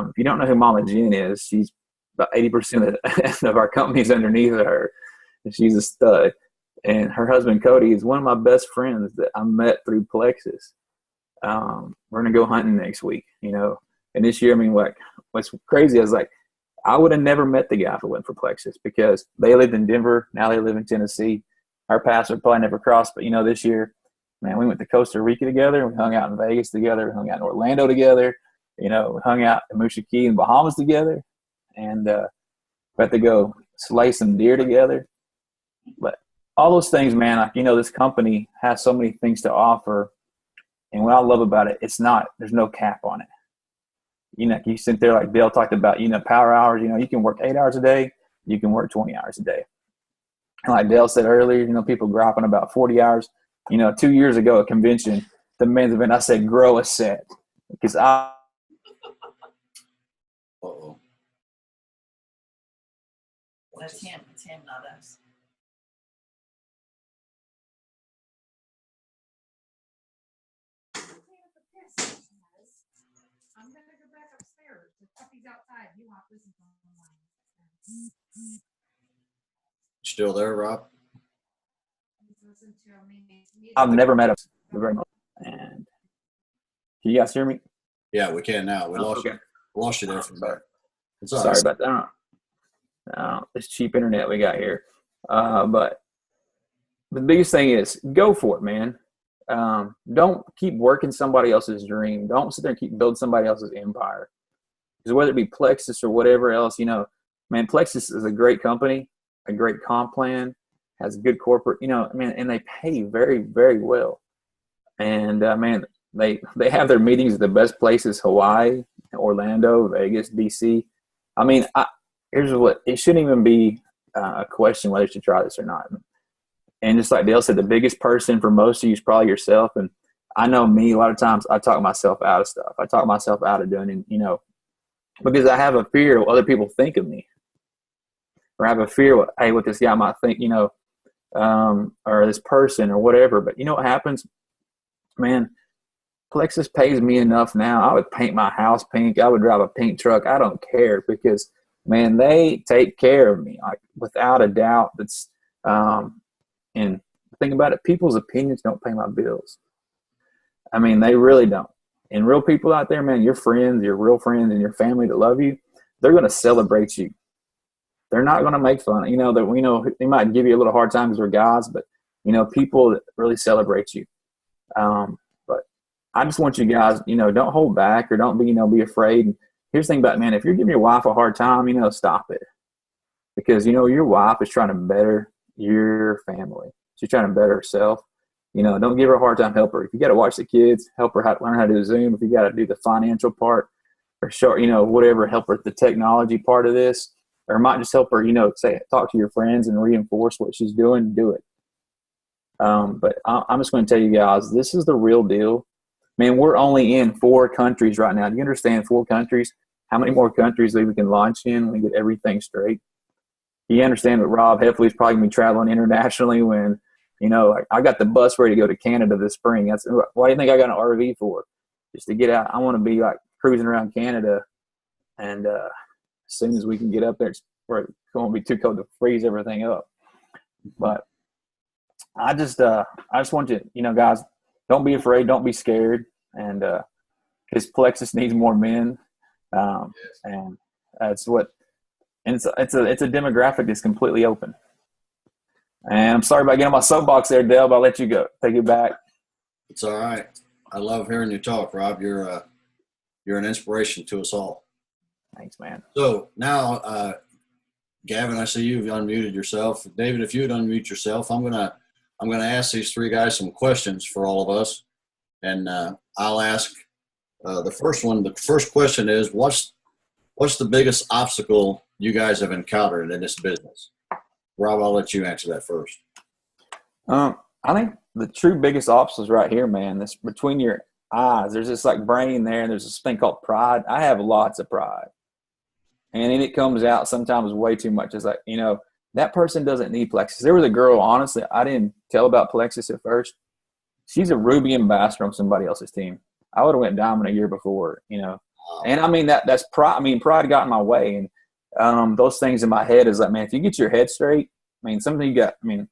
if you don't know who Mama Jen is, she's about 80% of our company's underneath her. And she's a stud. And her husband, Cody, is one of my best friends that I met through Plexus. We're going to go hunting next week, And this year, what's crazy is I would have never met the guy if it wasn't for Plexus because they lived in Denver. Now they live in Tennessee. Our paths would probably never cross. But, this year, man, we went to Costa Rica together. We hung out in Vegas together. We hung out in Orlando together. We hung out in Moosa Key in Bahamas together. And got to go slay some deer together. But all those things, man, this company has so many things to offer. And what I love about it, there's no cap on it. You sit there like Dale talked about, power hours, you can work 8 hours a day. You can work 20 hours a day. And like Dale said earlier, people griping about 40 hours. 2 years ago at convention, the men's event, I said, grow a set. Because Uh-oh. That's him. It's him, not us. I'm going to go back upstairs. The puppy's outside. You want to listen to him. Still there, Rob? I've never met him very much. And can you guys hear me? Yeah, we can now. We lost okay. you. Lost you there for a bit. It's all Sorry right. about that. This cheap internet we got here. But the biggest thing is go for it, man. Don't keep working somebody else's dream. Don't sit there and keep building somebody else's empire. Because whether it be Plexus or whatever else, man, Plexus is a great company, a great comp plan, has good corporate, and they pay very, very well. And man, they have their meetings at the best places: Hawaii, Orlando, Vegas, DC. Here's what it shouldn't even be a question whether you should try this or not. And just like Dale said, the biggest person for most of you is probably yourself. And I know me, a lot of times I talk myself out of stuff. I talk myself out of doing it, because I have a fear of what other people think of me. Or I have a fear of, hey, what this guy might think, or this person or whatever. But you know what happens? Man, Plexus pays me enough now. I would paint my house pink. I would drive a pink truck. I don't care because, man, they take care of me, like without a doubt. That's and think about it, people's opinions don't pay my bills. They really don't. And real people out there, man, your friends, your real friends, and your family that love you, they're going to celebrate you. They're not going to make fun. They might give you a little hard time because we're guys, but people that really celebrate you. But I just want you guys, don't hold back or don't be afraid. And here's the thing about it, man, if you're giving your wife a hard time, stop it. Because, your wife is trying to better your family. She's trying to better herself. Don't give her a hard time. Help her. If you got to watch the kids, help her learn how to do Zoom. If you got to do the financial part or show, whatever, help her with the technology part of this, or might just help her, talk to your friends and reinforce what she's doing, do it. But I'm just going to tell you guys, this is the real deal. Man, we're only in 4 countries right now. Do you understand 4 countries? How many more countries we can launch in when we get everything straight? You understand that Rob Hefley's probably going to be traveling internationally when, I got the bus ready to go to Canada this spring. Why do you think I got an RV for? Just to get out. I want to be like cruising around Canada. And as soon as we can get up there, it's going to be too cold to freeze everything up. But I just want you, guys, don't be afraid. Don't be scared. And because Plexus needs more men. And that's what, and it's a demographic that's completely open. And I'm sorry about getting on my soapbox there, Dale, but I'll let you go. Take it back. It's all right. I love hearing you talk, Rob. You're an inspiration to us all. Thanks, man. So now, Gavin, I see you've unmuted yourself. David, if you would unmute yourself, I'm gonna ask these 3 guys some questions for all of us, and I'll ask the first one. The first question is, what's the biggest obstacle you guys have encountered in this business? Rob, I'll let you answer that first. I think the true biggest obstacle is right here, man. This between your eyes. There's this like brain there, and there's this thing called pride. I have lots of pride, and then it comes out sometimes way too much. It's like, that person doesn't need Plexus. There was a girl, honestly, I didn't tell about Plexus at first. She's a Ruby ambassador on somebody else's team. I would have went diamond a year before, And I mean that's pride. I mean, pride got in my way, and those things in my head is like, man, if you get your head straight, something you got. Man,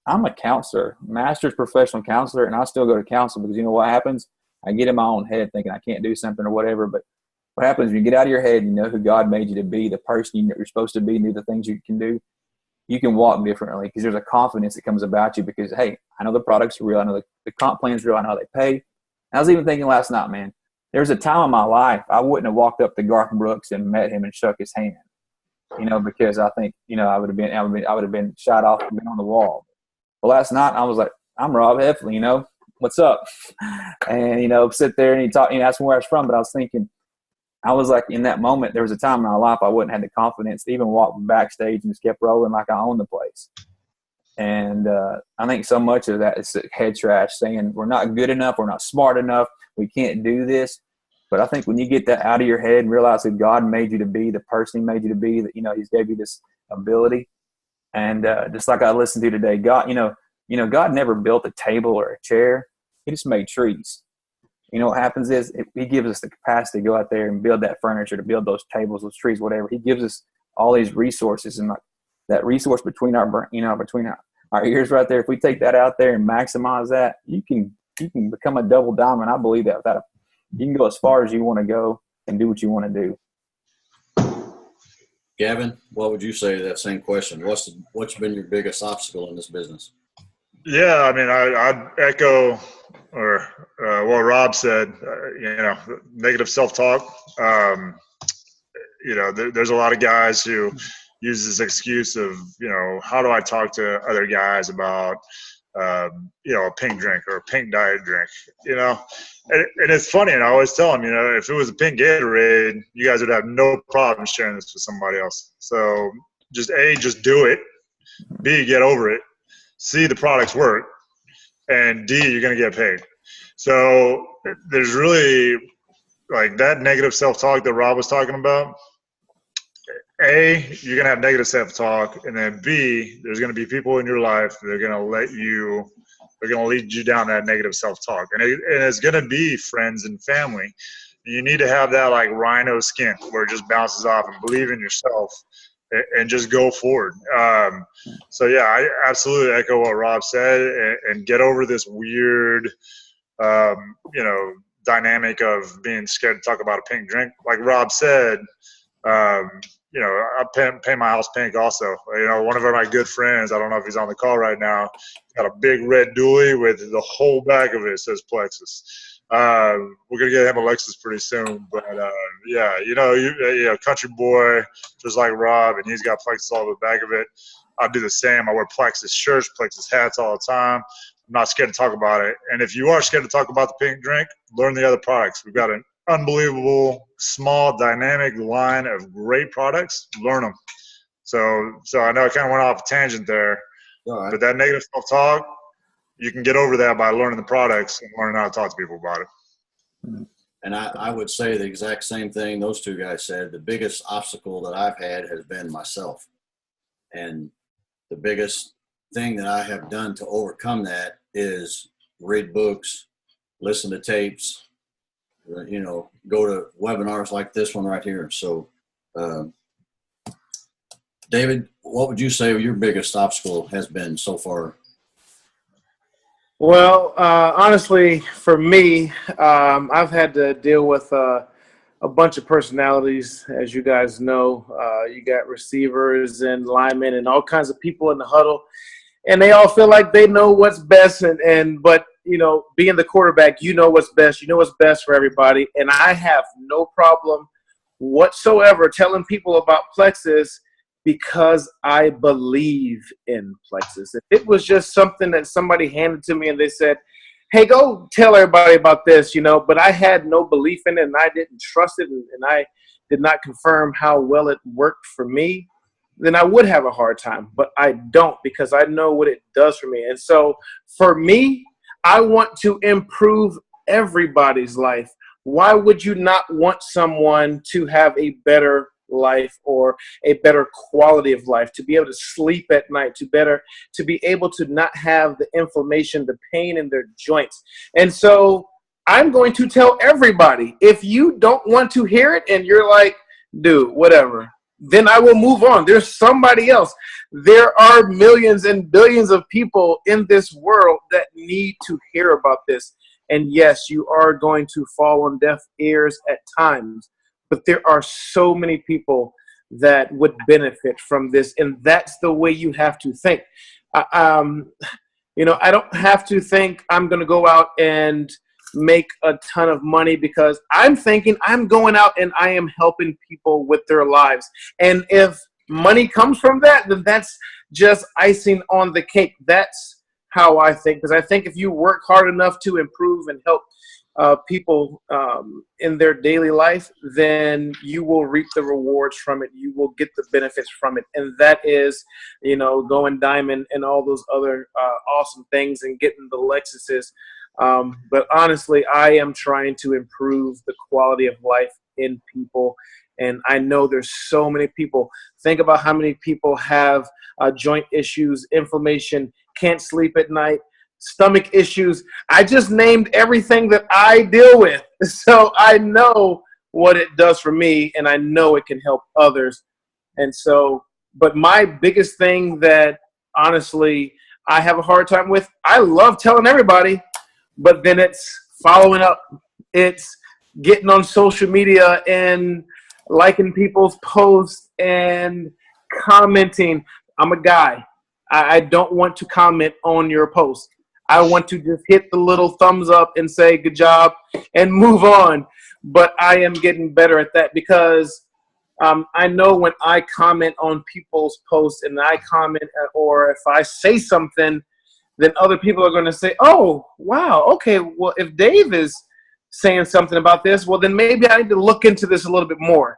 I'm a counselor, master's professional counselor, and I still go to counsel because you know what happens? I get in my own head thinking I can't do something or whatever. But what happens when you get out of your head, you know who God made you to be, the person you're supposed to be, and do the things you can do, you can walk differently because there's a confidence that comes about you because, hey, I know the product's real. I know the comp plan's real. I know how they pay. And I was even thinking last night, man, there was a time in my life I wouldn't have walked up to Garth Brooks and met him and shook his hand, because I think, I would have been shot off and been on the wall. But last night I was like, I'm Rob Hefley, what's up? And, sit there and he talk, ask me where I was from. But I was thinking, I was like, in that moment, there was a time in my life I wouldn't have the confidence to even walk backstage and just kept rolling like I owned the place. And I think so much of that is head trash, saying we're not good enough, we're not smart enough, we can't do this. But I think when you get that out of your head and realize that God made you to be the person He made you to be, that He's gave you this ability, and just like I listened to today, God, God never built a table or a chair; He just made trees. What happens is He gives us the capacity to go out there and build that furniture, to build those tables, those trees, whatever. He gives us all these resources, and like that resource between our ears right there. If we take that out there and maximize that, you can become a double diamond. I believe that you can go as far as you want to go and do what you want to do. Gavin, what would you say to that same question? What's been your biggest obstacle in this business? Yeah, I'd echo what Rob said. Negative self-talk. There's a lot of guys who use this excuse of, how do I talk to other guys about, a pink drink or a pink diet drink, and it's funny. And I always tell them, if it was a pink Gatorade, you guys would have no problem sharing this with somebody else. So just do it. B, get over it. C, the products work. And D, you're going to get paid. So there's really like that negative self-talk that Rob was talking about. A, you're going to have negative self-talk, and then B, there's going to be people in your life that are going to lead you down that negative self-talk. And it's going to be friends and family. You need to have that like rhino skin where it just bounces off and believe in yourself and just go forward. So yeah, I absolutely echo what Rob said and get over this weird, dynamic of being scared to talk about a pink drink. Like Rob said, I paint my house pink also. One of my good friends, I don't know if he's on the call right now, got a big red dually with the whole back of it says Plexus. We're going to get him a Lexus pretty soon. But, country boy, just like Rob, and he's got Plexus all over the back of it. I do the same. I wear Plexus shirts, Plexus hats all the time. not scared to talk about it. And if you are scared to talk about the pink drink, learn the other products. We've got an unbelievable, small, dynamic line of great products. Learn them. So I know I kind of went off a tangent there, but that negative self-talk, you can get over that by learning the products and learning how to talk to people about it. And I would say the exact same thing those two guys said. The biggest obstacle that I've had has been myself. And the biggest thing that I have done to overcome that is read books, listen to tapes, go to webinars like this one right here. So, David, what would you say your biggest obstacle has been so far? Well, honestly, for me, I've had to deal with a bunch of personalities, as you guys know. You got receivers and linemen and all kinds of people in the huddle, and they all feel like they know what's best. But being the quarterback, you know what's best. You know what's best for everybody. And I have no problem whatsoever telling people about Plexus, because I believe in Plexus. If it was just something that somebody handed to me and they said, hey, go tell everybody about this, but I had no belief in it and I didn't trust it and I did not confirm how well it worked for me, then I would have a hard time. But I don't, because I know what it does for me. And so for me, I want to improve everybody's life. Why would you not want someone to have a better life or a better quality of life, to be able to sleep at night, to be able to not have the inflammation, the pain in their joints? And so I'm going to tell everybody. If you don't want to hear it and you're like, dude, whatever, then I will move on. There's somebody else. There are millions and billions of people in this world that need to hear about this. And yes, you are going to fall on deaf ears at times, but there are so many people that would benefit from this, and that's the way you have to think. I don't have to think I'm going to go out and make a ton of money, because I'm thinking I'm going out and I am helping people with their lives. And if money comes from that, then that's just icing on the cake. That's how I think, because I think if you work hard enough to improve and help people in their daily life, then you will reap the rewards from it. You will get the benefits from it. And that is, going diamond and all those other awesome things and getting the Lexuses. But honestly, I am trying to improve the quality of life in people. And I know there's so many people. Think about how many people have joint issues, inflammation, can't sleep at night, stomach issues. I just named everything that I deal with. So I know what it does for me, and I know it can help others. And so, but my biggest thing that honestly I have a hard time with, I love telling everybody, but then it's following up. It's getting on social media and liking people's posts and commenting. I'm a guy. I don't want to comment on your post. I want to just hit the little thumbs up and say good job and move on. But I am getting better at that, because I know when I comment on people's posts and I comment, or if I say something, then other people are going to say, oh, wow, okay, well, if Dave is saying something about this, well, then maybe I need to look into this a little bit more.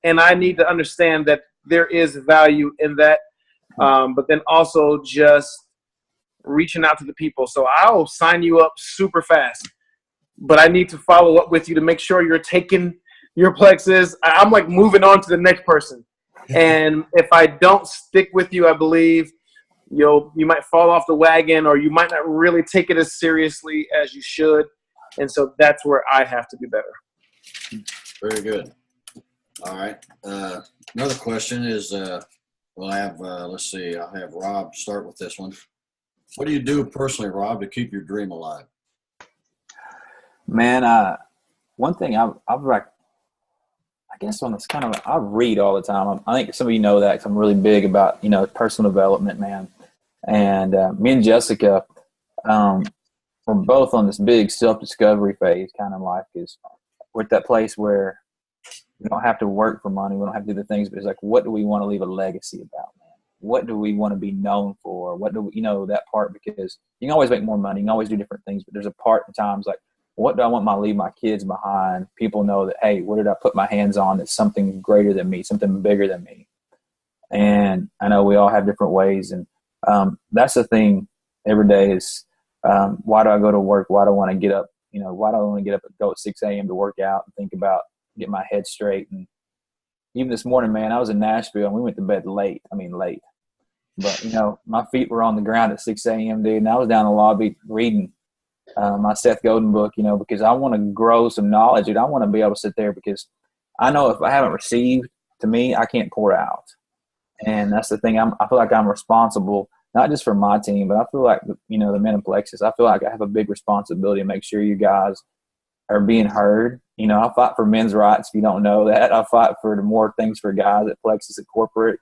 And I need to understand that there is value in that. But then also just reaching out to the people. So I'll sign you up super fast, but I need to follow up with you to make sure you're taking your Plexus. I'm like moving on to the next person. And if I don't stick with you, I believe you might fall off the wagon, or you might not really take it as seriously as you should. And so that's where I have to be better. Very good. All right. Another question is, I have, let's see, I'll have Rob start with this one. What do you do personally, Rob, to keep your dream alive? Man, one thing I guess on this kind of, I read all the time. I think some of you know that, 'cause I'm really big about, personal development, man. And me and Jessica, we're both on this big self-discovery phase kind of life, because we're at that place where we don't have to work for money. We don't have to do the things, but it's like, what do we want to leave a legacy about, man? what do we want to be known for? What do we, that part, because you can always make more money. You can always do different things, but there's a part in times like, what do I want to leave my kids behind? People know that, hey, what did I put my hands on that's something greater than me, something bigger than me? And I know we all have different ways. And that's the thing every day is, why do I go to work? Why do I want to get up? Why do I want to get up and go at 6 a.m. to work out and think about get my head straight? And even this morning, man, I was in Nashville and we went to bed late. But, my feet were on the ground at 6 a.m., dude. And I was down in the lobby reading my Seth Godin book, because I want to grow some knowledge, dude. I want to be able to sit there because I know if I haven't received, to me, I can't pour out. And that's the thing. I feel like I'm responsible, not just for my team, but I feel like, the men in Plexus, I feel like I have a big responsibility to make sure you guys are being heard. I fight for men's rights. If you don't know that, I fight for the more things for guys at Plexus at corporate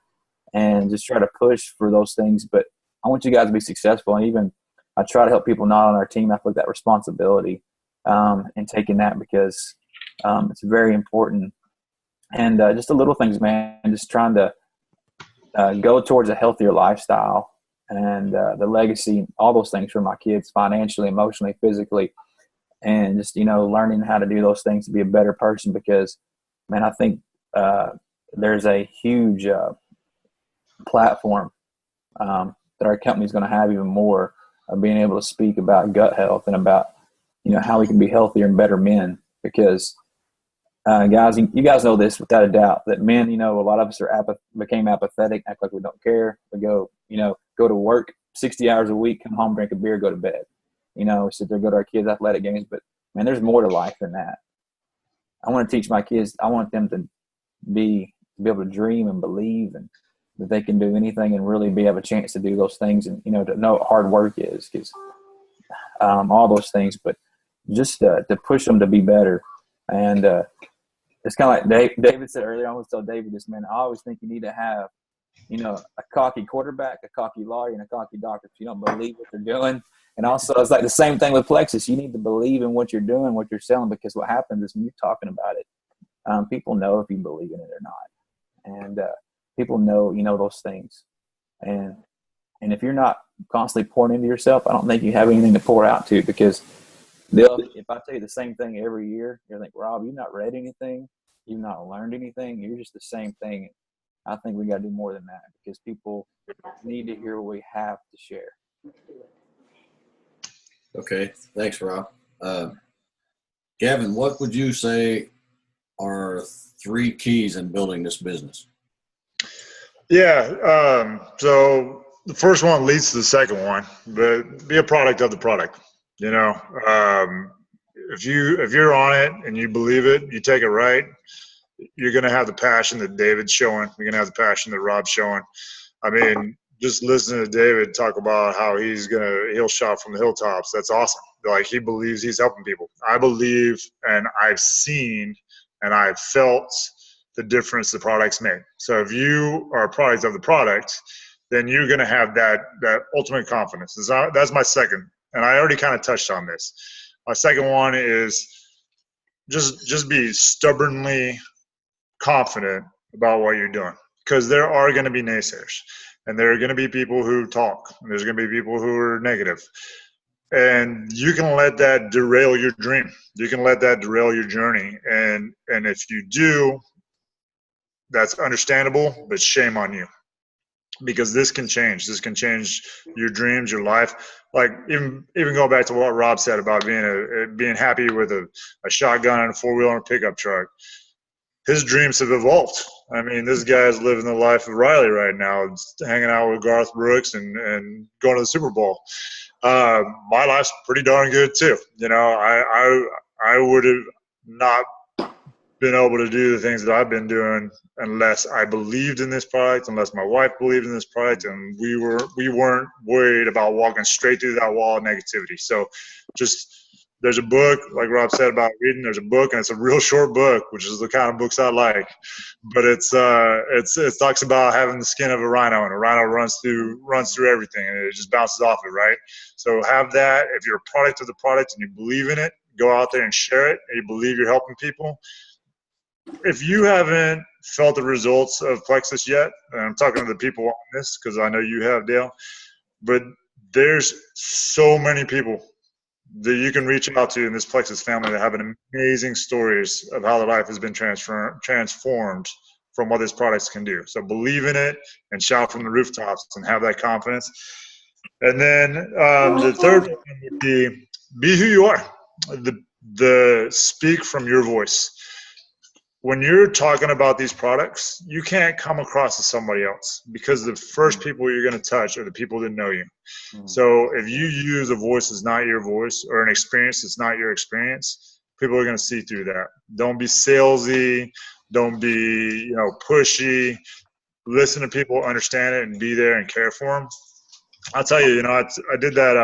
and just try to push for those things. But I want you guys to be successful. And even I try to help people not on our team. I feel that responsibility and taking that because it's very important. And just the little things, man, just trying to go towards a healthier lifestyle and the legacy, all those things for my kids, financially, emotionally, physically, and just, learning how to do those things to be a better person because, man, I think there's a huge platform that our company's going to have even more of being able to speak about gut health and about, how we can be healthier and better men because guys, you guys know this without a doubt that men, a lot of us became apathetic, act like we don't care. We go to work 60 hours a week, come home, drink a beer, go to bed. Sit there, go to our kids' athletic games. But, man, there's more to life than that. I want to teach my kids. I want them to be able to dream and believe and that they can do anything and really have a chance to do those things and, to know what hard work is because all those things. But just to push them to be better. And it's kind of like David said earlier. I always tell David this, man. I always think you need to have, a cocky quarterback, a cocky lawyer, and a cocky doctor. If you don't believe what they're doing. And also, it's like the same thing with Plexus. You need to believe in what you're doing, what you're selling, because what happens is when you're talking about it, people know if you believe in it or not. And people know, those things. And if you're not constantly pouring into yourself, I don't think you have anything to pour out to because if I tell you the same thing every year, you're like, Rob, you've not read anything. You've not learned anything. You're just the same thing. I think we got to do more than that because people need to hear what we have to share. Okay. Thanks, Rob. Gavin, what would you say are 3 keys in building this business? Yeah. So the first one leads to the second one, but be a product of the product. If you're on it and you believe it, you take it right, you're going to have the passion that David's showing. You're going to have the passion that Rob's showing. I mean, just listening to David talk about how he'll shout from the hilltops. That's awesome. Like he believes he's helping people. I believe, and I've seen, and I've felt the difference the products make. So if you are a product of the product, then you're going to have that ultimate confidence. That's my second. And I already kind of touched on this. My second one is just be stubbornly confident about what you're doing because there are going to be naysayers and there are going to be people who talk and there's going to be people who are negative and you can let that derail your dream. You can let that derail your journey. And if you do, that's understandable, but shame on you. Because this can change. This can change your dreams, your life. Like even going back to what Rob said about being happy with a shotgun and a 4-wheeler and a pickup truck. His dreams have evolved. I mean, this guy's living the life of Riley right now, hanging out with Garth Brooks and going to the Super Bowl. My life's pretty darn good too. I would have not been able to do the things that I've been doing unless I believed in this product, unless my wife believed in this product, and we weren't worried about walking straight through that wall of negativity. So there's a book, like Rob said about reading, there's a book, and it's a real short book, which is the kind of books I like. But it talks about having the skin of a rhino, and a rhino runs through everything, and it just bounces off it, right? So have that. If you're a product of the product and you believe in it, go out there and share it, and you believe you're helping people. If you haven't felt the results of Plexus yet. And I'm talking to the people on this because I know you have, Dale. But there's so many people that you can reach out to in this Plexus family that have amazing stories of how their life has been transformed from what this product can do. So believe in it and shout from the rooftops and have that confidence. And then the third one would be who you are. The speak from your voice. When you're talking about these products, you can't come across as somebody else because the first people you're going to touch are the people that know you. So if you use a voice that's not your voice or an experience that's not your experience, people are going to see through that. Don't be salesy. Don't be, pushy. Listen to people, understand it, and be there and care for them. I'll tell you, I did that.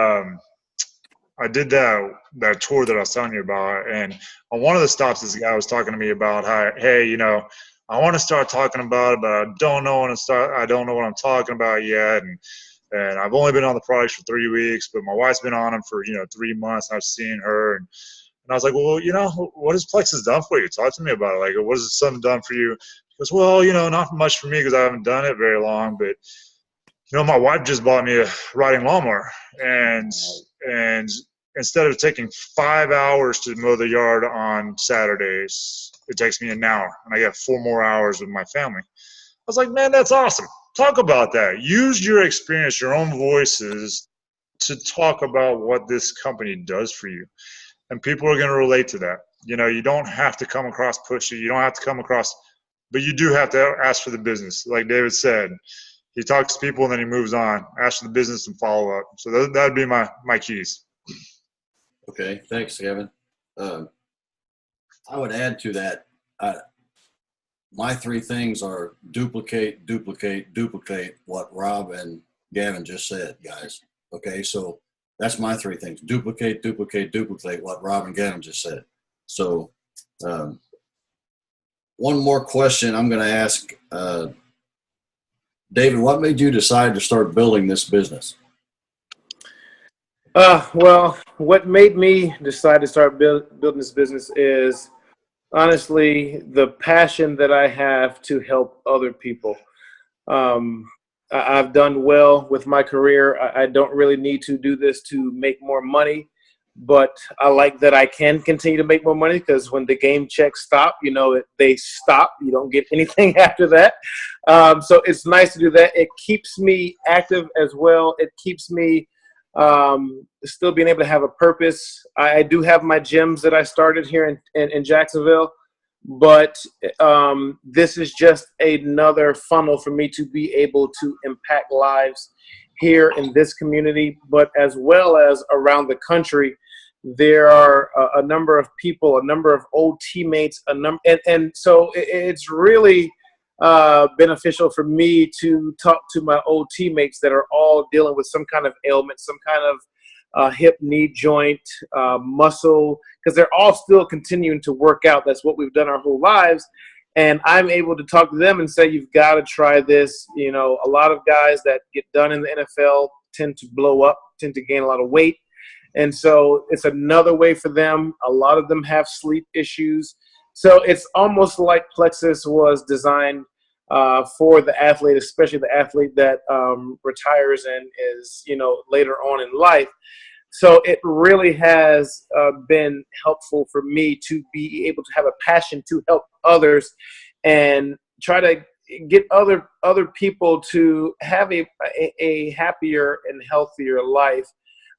I did that tour that I was telling you about, and on one of the stops, this guy was talking to me about how, hey, I want to start talking about it, but I don't know when to start. I don't know what I'm talking about yet, and I've only been on the products for 3 weeks, but my wife's been on them for 3 months. I've seen her, and I was like, well, what has Plexus done for you? Talk to me about it. Like, what has something done for you? He goes, well, not much for me because I haven't done it very long, but my wife just bought me a riding lawnmower, and instead of taking 5 hours to mow the yard on Saturdays, it takes me an hour, and I get 4 more hours with my family. I was like, man, that's awesome. Talk about that. Use your experience, your own voices to talk about what this company does for you. And people are going to relate to that. You don't have to come across pushy. You don't have to come across, but you do have to ask for the business. Like David said, he talks to people and then he moves on. Ask for the business and follow up. So that would be my keys. Okay, thanks, Gavin. I would add to that. My 3 things are duplicate, duplicate, duplicate what Rob and Gavin just said, guys. Okay, so that's my 3 things. Duplicate, duplicate, duplicate what Rob and Gavin just said. So one more question I'm going to ask. David, what made you decide to start building this business? Well, what made me decide to start building this business is honestly the passion that I have to help other people. I've done well with my career. I don't really need to do this to make more money, but I like that I can continue to make more money because when the game checks stop, they stop. You don't get anything after that. So it's nice to do that. It keeps me active as well. It keeps me still being able to have a purpose. I do have my gyms that I started here in Jacksonville, but this is just another funnel for me to be able to impact lives here in this community, but as well as around the country. There are a number of people, a number of old teammates, and so it's really beneficial for me to talk to my old teammates that are all dealing with some kind of ailment, some kind of hip, knee, joint, muscle, because they're all still continuing to work out. That's what we've done our whole lives. And I'm able to talk to them and say, you've got to try this. A lot of guys that get done in the NFL tend to blow up, tend to gain a lot of weight. And so it's another way for them. A lot of them have sleep issues. So it's almost like Plexus was designed for the athlete, especially the athlete that retires and is, later on in life. So it really has been helpful for me to be able to have a passion to help others and try to get other people to have a happier and healthier life.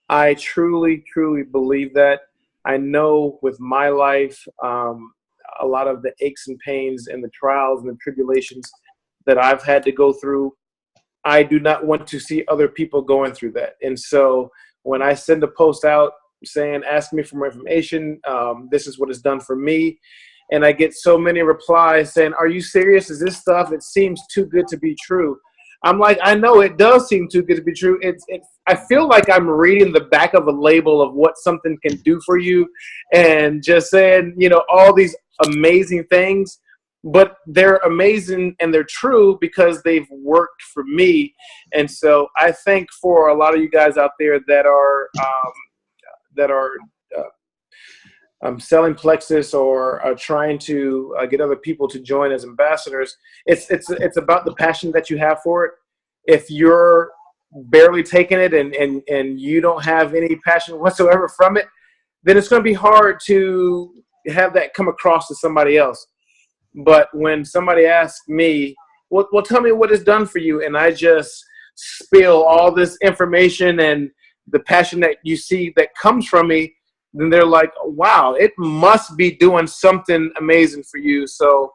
I truly, truly believe that. I know with my life, a lot of the aches and pains and the trials and the tribulations that I've had to go through, I do not want to see other people going through that. And so when I send a post out saying, ask me for more information, this is what it's done for me. And I get so many replies saying, are you serious? Is this stuff? It seems too good to be true. I'm like, I know it does seem too good to be true. I feel like I'm reading the back of a label of what something can do for you and just saying, all these amazing things, but they're amazing and they're true because they've worked for me. And so I think for a lot of you guys out there that are selling Plexus or trying to get other people to join as ambassadors. It's about the passion that you have for it. If you're barely taking it and you don't have any passion whatsoever from it, then it's going to be hard to have that come across to somebody else. But when somebody asks me, well, tell me what it's done for you, and I just spill all this information and the passion that you see that comes from me, then they're like, wow, it must be doing something amazing for you. So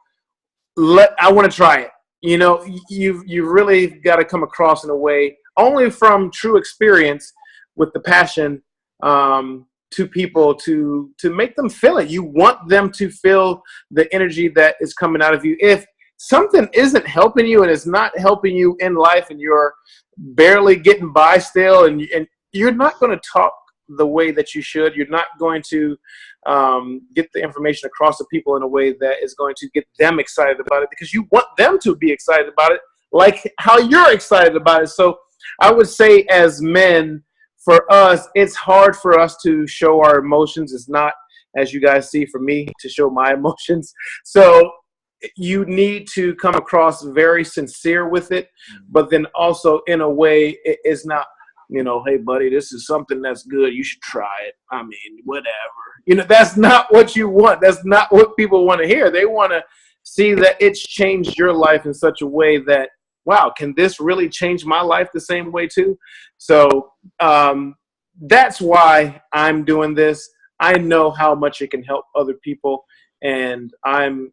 I want to try it. You know, you really got to come across in a way only from true experience with the passion to people to make them feel it. You want them to feel the energy that is coming out of you. If something isn't helping you and it's not helping you in life and you're barely getting by still and you're not going to talk the way that you should, you're not going to get the information across to people in a way that is going to get them excited about it, because you want them to be excited about it like how you're excited about it. So I would say as men, for us, it's hard for us to show our emotions. It's not, as you guys see, for me to show my emotions. So you need to come across very sincere with it, but then also in a way it's not, you know, hey buddy, this is something that's good, you should try it. I mean, whatever. You know, that's not what you want. That's not what people want to hear. They want to see that it's changed your life in such a way that, wow, can this really change my life the same way too? So that's why I'm doing this. I know how much it can help other people, and I'm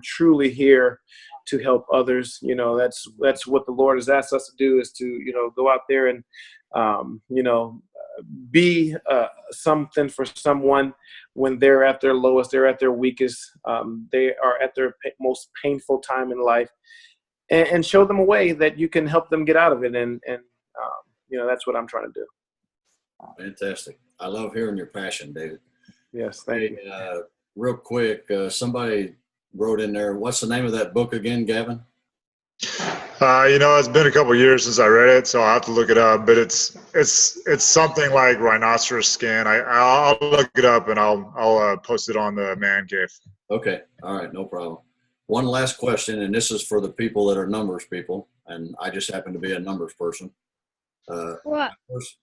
truly here to help others. You know, that's what the Lord has asked us to do, is to, you know, go out there and you know, be something for someone when they're at their lowest, they're at their weakest, they are at their most painful time in life, and show them a way that you can help them get out of it. And you know, that's what I'm trying to do. Fantastic. I love hearing your passion, David. Yes, thank you. Real quick, somebody wrote in there, what's the name of that book again, Gavin? You know, it's been a couple years since I read it, so I'll have to look it up. But it's something like rhinoceros skin. I'll look it up and I'll post it on the man cave. Okay. All right. No problem. One last question, and this is for the people that are numbers people, and I just happen to be a numbers person. What?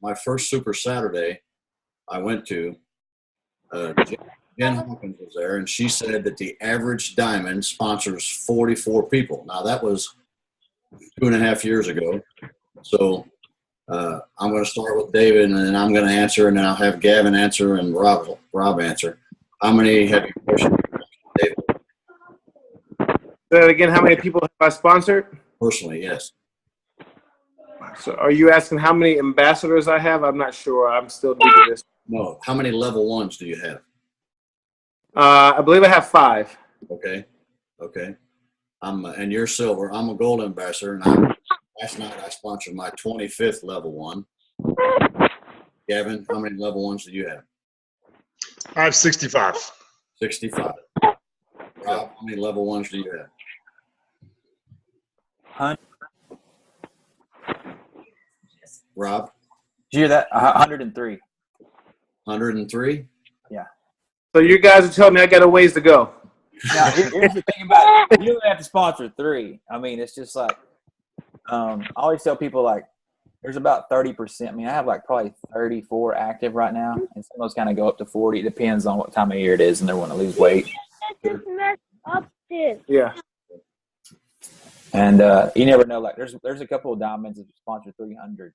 My first Super Saturday I went to, Jen Hawkins was there, and she said that the average diamond sponsors 44 people. Now, that was 2.5 years ago. So I'm going to start with David, and then I'm going to answer, and then I'll have Gavin answer and Rob answer. How many have you questioned, David? Say that again. How many people have I sponsored? Personally, yes. So are you asking how many ambassadors I have? I'm not sure. I'm still new to this. No. How many level ones do you have? I believe I have 5. Okay. And you're silver. I'm a gold ambassador, and last night I sponsored my 25th level 1. Gavin, how many level 1s do you have? I have 65. 65. Rob, how many level 1s do you have? 100. Rob? Did you hear that? 103. 103? Yeah. So you guys are telling me I got a ways to go. Now, here's the thing about it. You don't have to sponsor 3. I mean, it's just like, I always tell people, like, there's about 30%. I mean, I have like probably 34 active right now, and some of those kind of go up to 40. It depends on what time of year it is and they want to lose weight. Just messed up this. Yeah. And you never know. Like, there's a couple of diamonds that sponsor 300,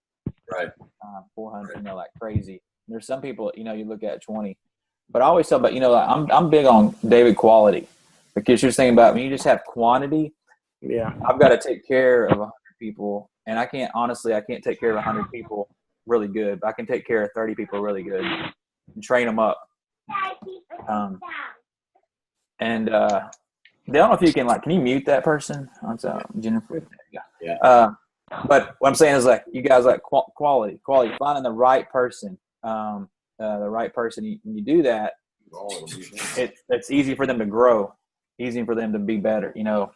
Right. 400. You know, like crazy. And there's some people, you know, you look at 20. But I always tell about, you know, like, I'm big on David quality, because you're thinking about when you just have quantity. Yeah. I've got to take care of 100 people, and I can't take care of 100 people really good, but I can take care of 30 people really good and train them up. And I don't know if you can you mute that person? I'm sorry, Jennifer. Yeah. But what I'm saying is, like, you guys like quality, finding the right person. The right person. When you do that, it's easy for them to grow, easy for them to be better, you know,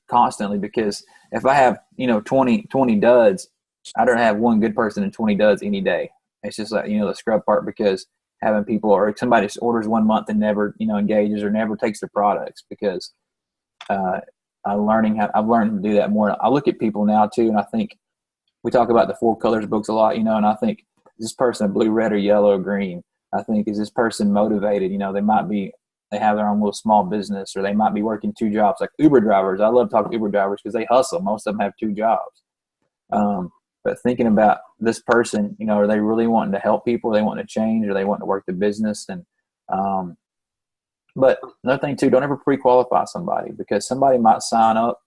constantly. Because if I have, you know, 20 duds, I don't have one good person and 20 duds any day. It's just like, you know, the scrub part, because having people, or somebody just orders 1 month and never, engages or never takes the products, because I've learned to do that more. I look at people now too, and I think we talk about the 4 colors books a lot, and I think, is this person blue, red, or yellow, or green? I think, is this person motivated? They have their own little small business, or they might be working 2 jobs, like Uber drivers. I love talking to Uber drivers because they hustle. Most of them have 2 jobs. But thinking about this person, are they really wanting to help people? Are they wanting to change? Or they wanting to work the business? And but another thing too, don't ever pre-qualify somebody, because somebody might sign up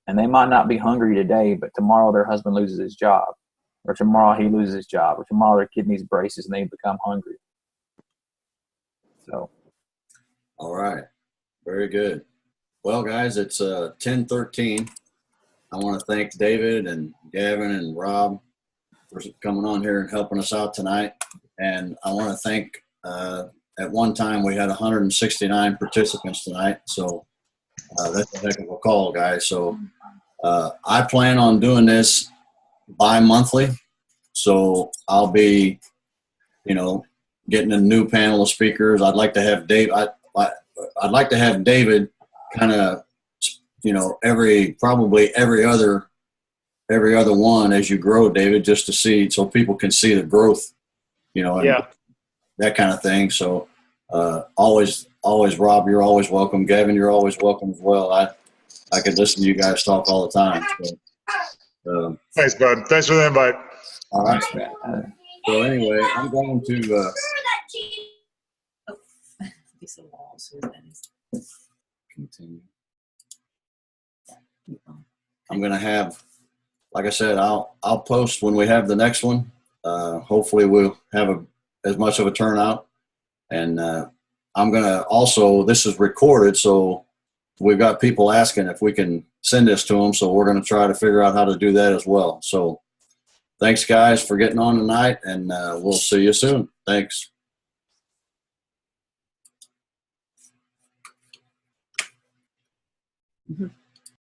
and they might not be hungry today, but tomorrow their husband loses his job, or tomorrow he loses his job, or tomorrow their kid needs braces and they become hungry. So. All right. Very good. Well, guys, it's 10:13. I want to thank David and Gavin and Rob for coming on here and helping us out tonight. And I want to thank, at one time we had 169 participants tonight. So that's a heck of a call, guys. So I plan on doing this bi-monthly. So I'll be, getting a new panel of speakers. I'd like to have Dave. I'd like to have David kind of, probably every other one as you grow, David, just to see, so people can see the growth, and that kind of thing. So always, Rob, you're always welcome. Gavin, you're always welcome as well. I could listen to you guys talk all the time. So, Thanks, bud. Thanks for the invite. all right. So anyway, I'm going to continue. I'm going to have, like I said, I'll post when we have the next one. Hopefully we'll have as much of a turnout. And I'm going to also, this is recorded, so we've got people asking if we can send this to them. So we're going to try to figure out how to do that as well. So thanks, guys, for getting on tonight, and we'll see you soon. Thanks. Mm-hmm.